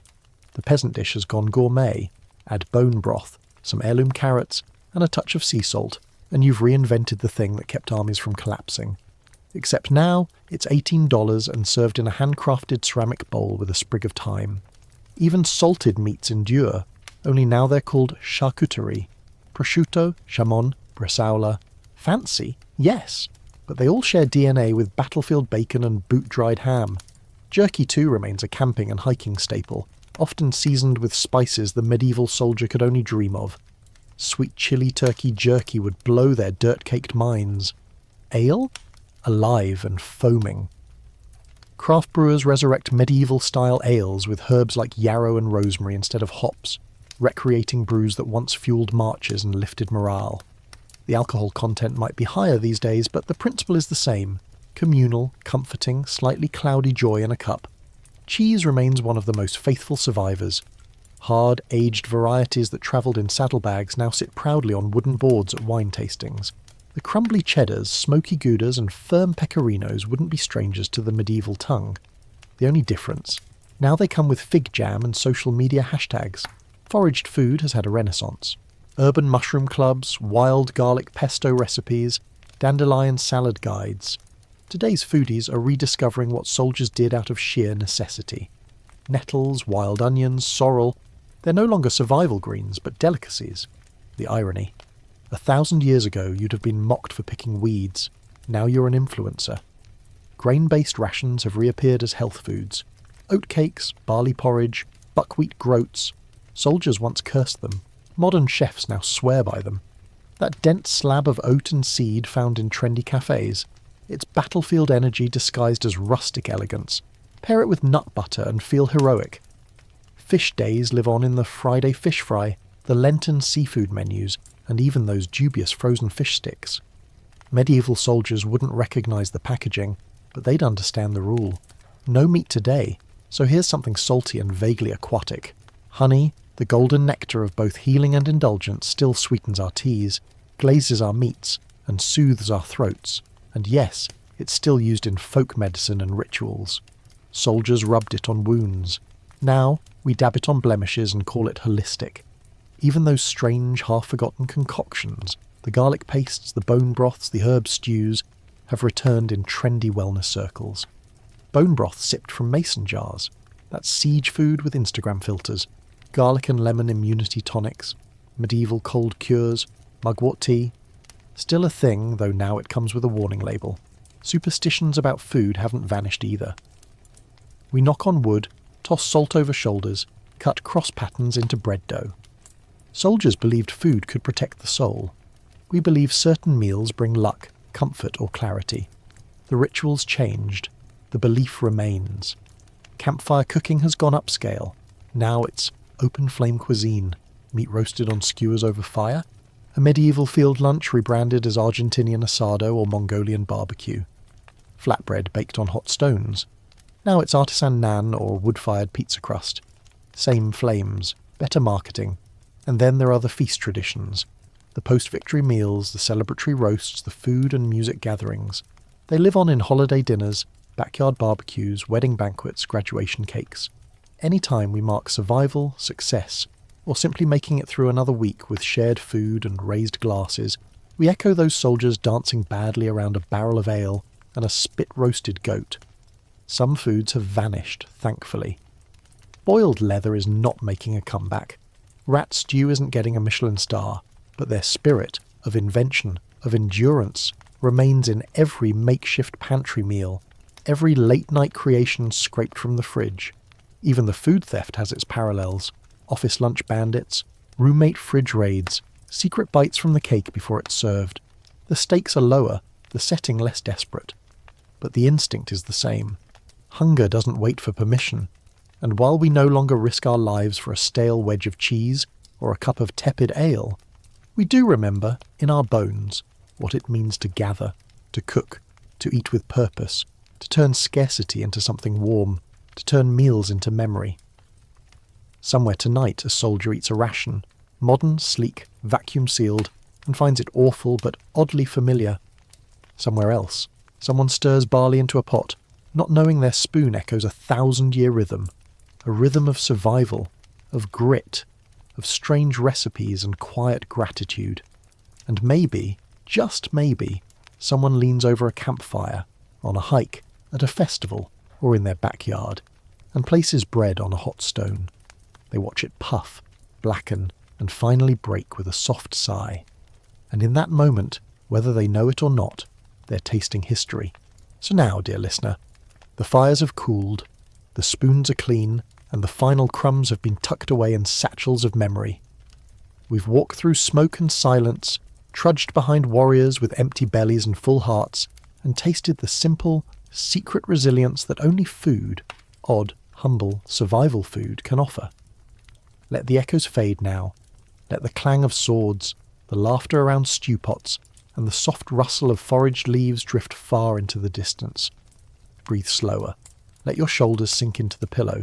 The peasant dish has gone gourmet. Add bone broth, some heirloom carrots, and a touch of sea salt, and you've reinvented the thing that kept armies from collapsing. Except now, it's $18 and served in a handcrafted ceramic bowl with a sprig of thyme. Even salted meats endure, only now they're called charcuterie. Prosciutto, jamon, bresaola. Fancy? Yes, but they all share DNA with battlefield bacon and boot-dried ham. Jerky too remains a camping and hiking staple, often seasoned with spices the medieval soldier could only dream of. Sweet chili turkey jerky would blow their dirt-caked minds. Ale? Alive and foaming. Craft brewers resurrect medieval-style ales with herbs like yarrow and rosemary instead of hops, recreating brews that once fueled marches and lifted morale. The alcohol content might be higher these days, but the principle is the same. Communal, comforting, slightly cloudy joy in a cup. Cheese remains one of the most faithful survivors. Hard, aged varieties that travelled in saddlebags now sit proudly on wooden boards at wine tastings. The crumbly cheddars, smoky goudas and firm pecorinos wouldn't be strangers to the medieval tongue. The only difference? Now they come with fig jam and social media hashtags. Foraged food has had a renaissance. Urban mushroom clubs, wild garlic pesto recipes, dandelion salad guides. Today's foodies are rediscovering what soldiers did out of sheer necessity. Nettles, wild onions, sorrel, they're no longer survival greens, but delicacies. The irony. 1,000 years ago, you'd have been mocked for picking weeds. Now you're an influencer. Grain-based rations have reappeared as health foods. Oatcakes, barley porridge, buckwheat groats. Soldiers once cursed them. Modern chefs now swear by them. That dense slab of oat and seed found in trendy cafes. It's battlefield energy disguised as rustic elegance. Pair it with nut butter and feel heroic. Fish days live on in the Friday fish fry, the Lenten seafood menus, and even those dubious frozen fish sticks. Medieval soldiers wouldn't recognise the packaging, but they'd understand the rule. No meat today, so here's something salty and vaguely aquatic. Honey, the golden nectar of both healing and indulgence, still sweetens our teas, glazes our meats, and soothes our throats. And yes, it's still used in folk medicine and rituals. Soldiers rubbed it on wounds. Now, we dab it on blemishes and call it holistic. Even those strange, half-forgotten concoctions, the garlic pastes, the bone broths, the herb stews, have returned in trendy wellness circles. Bone broth sipped from mason jars. That's siege food with Instagram filters. Garlic and lemon immunity tonics. Medieval cold cures. Mugwort tea. Still a thing, though now it comes with a warning label. Superstitions about food haven't vanished either. We knock on wood, toss salt over shoulders, cut cross patterns into bread dough. Soldiers believed food could protect the soul. We believe certain meals bring luck, comfort or clarity. The ritual's changed. The belief remains. Campfire cooking has gone upscale. Now it's open flame cuisine, meat roasted on skewers over fire, a medieval field lunch rebranded as Argentinian asado or Mongolian barbecue, flatbread baked on hot stones. Now it's artisan naan or wood-fired pizza crust. Same flames, better marketing. And then there are the feast traditions. The post-victory meals, the celebratory roasts, the food and music gatherings. They live on in holiday dinners, backyard barbecues, wedding banquets, graduation cakes. Any time we mark survival, success, or simply making it through another week with shared food and raised glasses, we echo those soldiers dancing badly around a barrel of ale and a spit-roasted goat. Some foods have vanished, thankfully. Boiled leather is not making a comeback. Rat stew isn't getting a Michelin star, but their spirit of invention, of endurance, remains in every makeshift pantry meal, every late-night creation scraped from the fridge. Even the food theft has its parallels. Office lunch bandits, roommate fridge raids, secret bites from the cake before it's served. The stakes are lower, the setting less desperate. But the instinct is the same. Hunger doesn't wait for permission, and while we no longer risk our lives for a stale wedge of cheese or a cup of tepid ale, we do remember, in our bones, what it means to gather, to cook, to eat with purpose, to turn scarcity into something warm, to turn meals into memory. Somewhere tonight a soldier eats a ration, modern, sleek, vacuum-sealed, and finds it awful but oddly familiar. Somewhere else, someone stirs barley into a pot, not knowing their spoon echoes a 1,000-year rhythm, a rhythm of survival, of grit, of strange recipes and quiet gratitude. And maybe, just maybe, someone leans over a campfire, on a hike, at a festival, or in their backyard, and places bread on a hot stone. They watch it puff, blacken, and finally break with a soft sigh. And in that moment, whether they know it or not, they're tasting history. So now, dear listener, the fires have cooled, the spoons are clean, and the final crumbs have been tucked away in satchels of memory. We've walked through smoke and silence, trudged behind warriors with empty bellies and full hearts, and tasted the simple, secret resilience that only food, odd, humble, survival food, can offer. Let the echoes fade now. Let the clang of swords, the laughter around stew pots, and the soft rustle of foraged leaves drift far into the distance. Breathe slower. Let your shoulders sink into the pillow.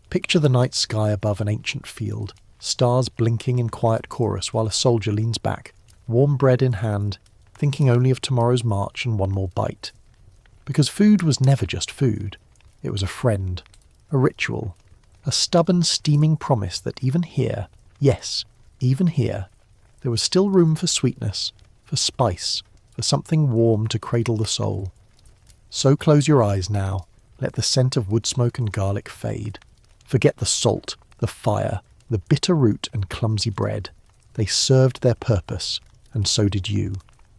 Picture the night sky above an ancient field, stars blinking in quiet chorus while a soldier leans back, warm bread in hand, thinking only of tomorrow's march and one more bite. Because food was never just food. It was a friend, a ritual, a stubborn, steaming promise that even here, yes, even here, there was still room for sweetness, for spice, for something warm to cradle the soul. So close your eyes now, let the scent of wood smoke and garlic fade. Forget the salt, the fire, the bitter root and clumsy bread. They served their purpose, and so did you.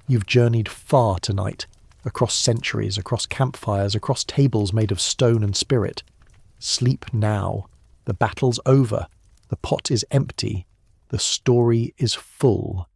You've journeyed far tonight, across centuries, across campfires, across tables made of stone and spirit. Sleep now. The battle's over. The pot is empty. The story is full.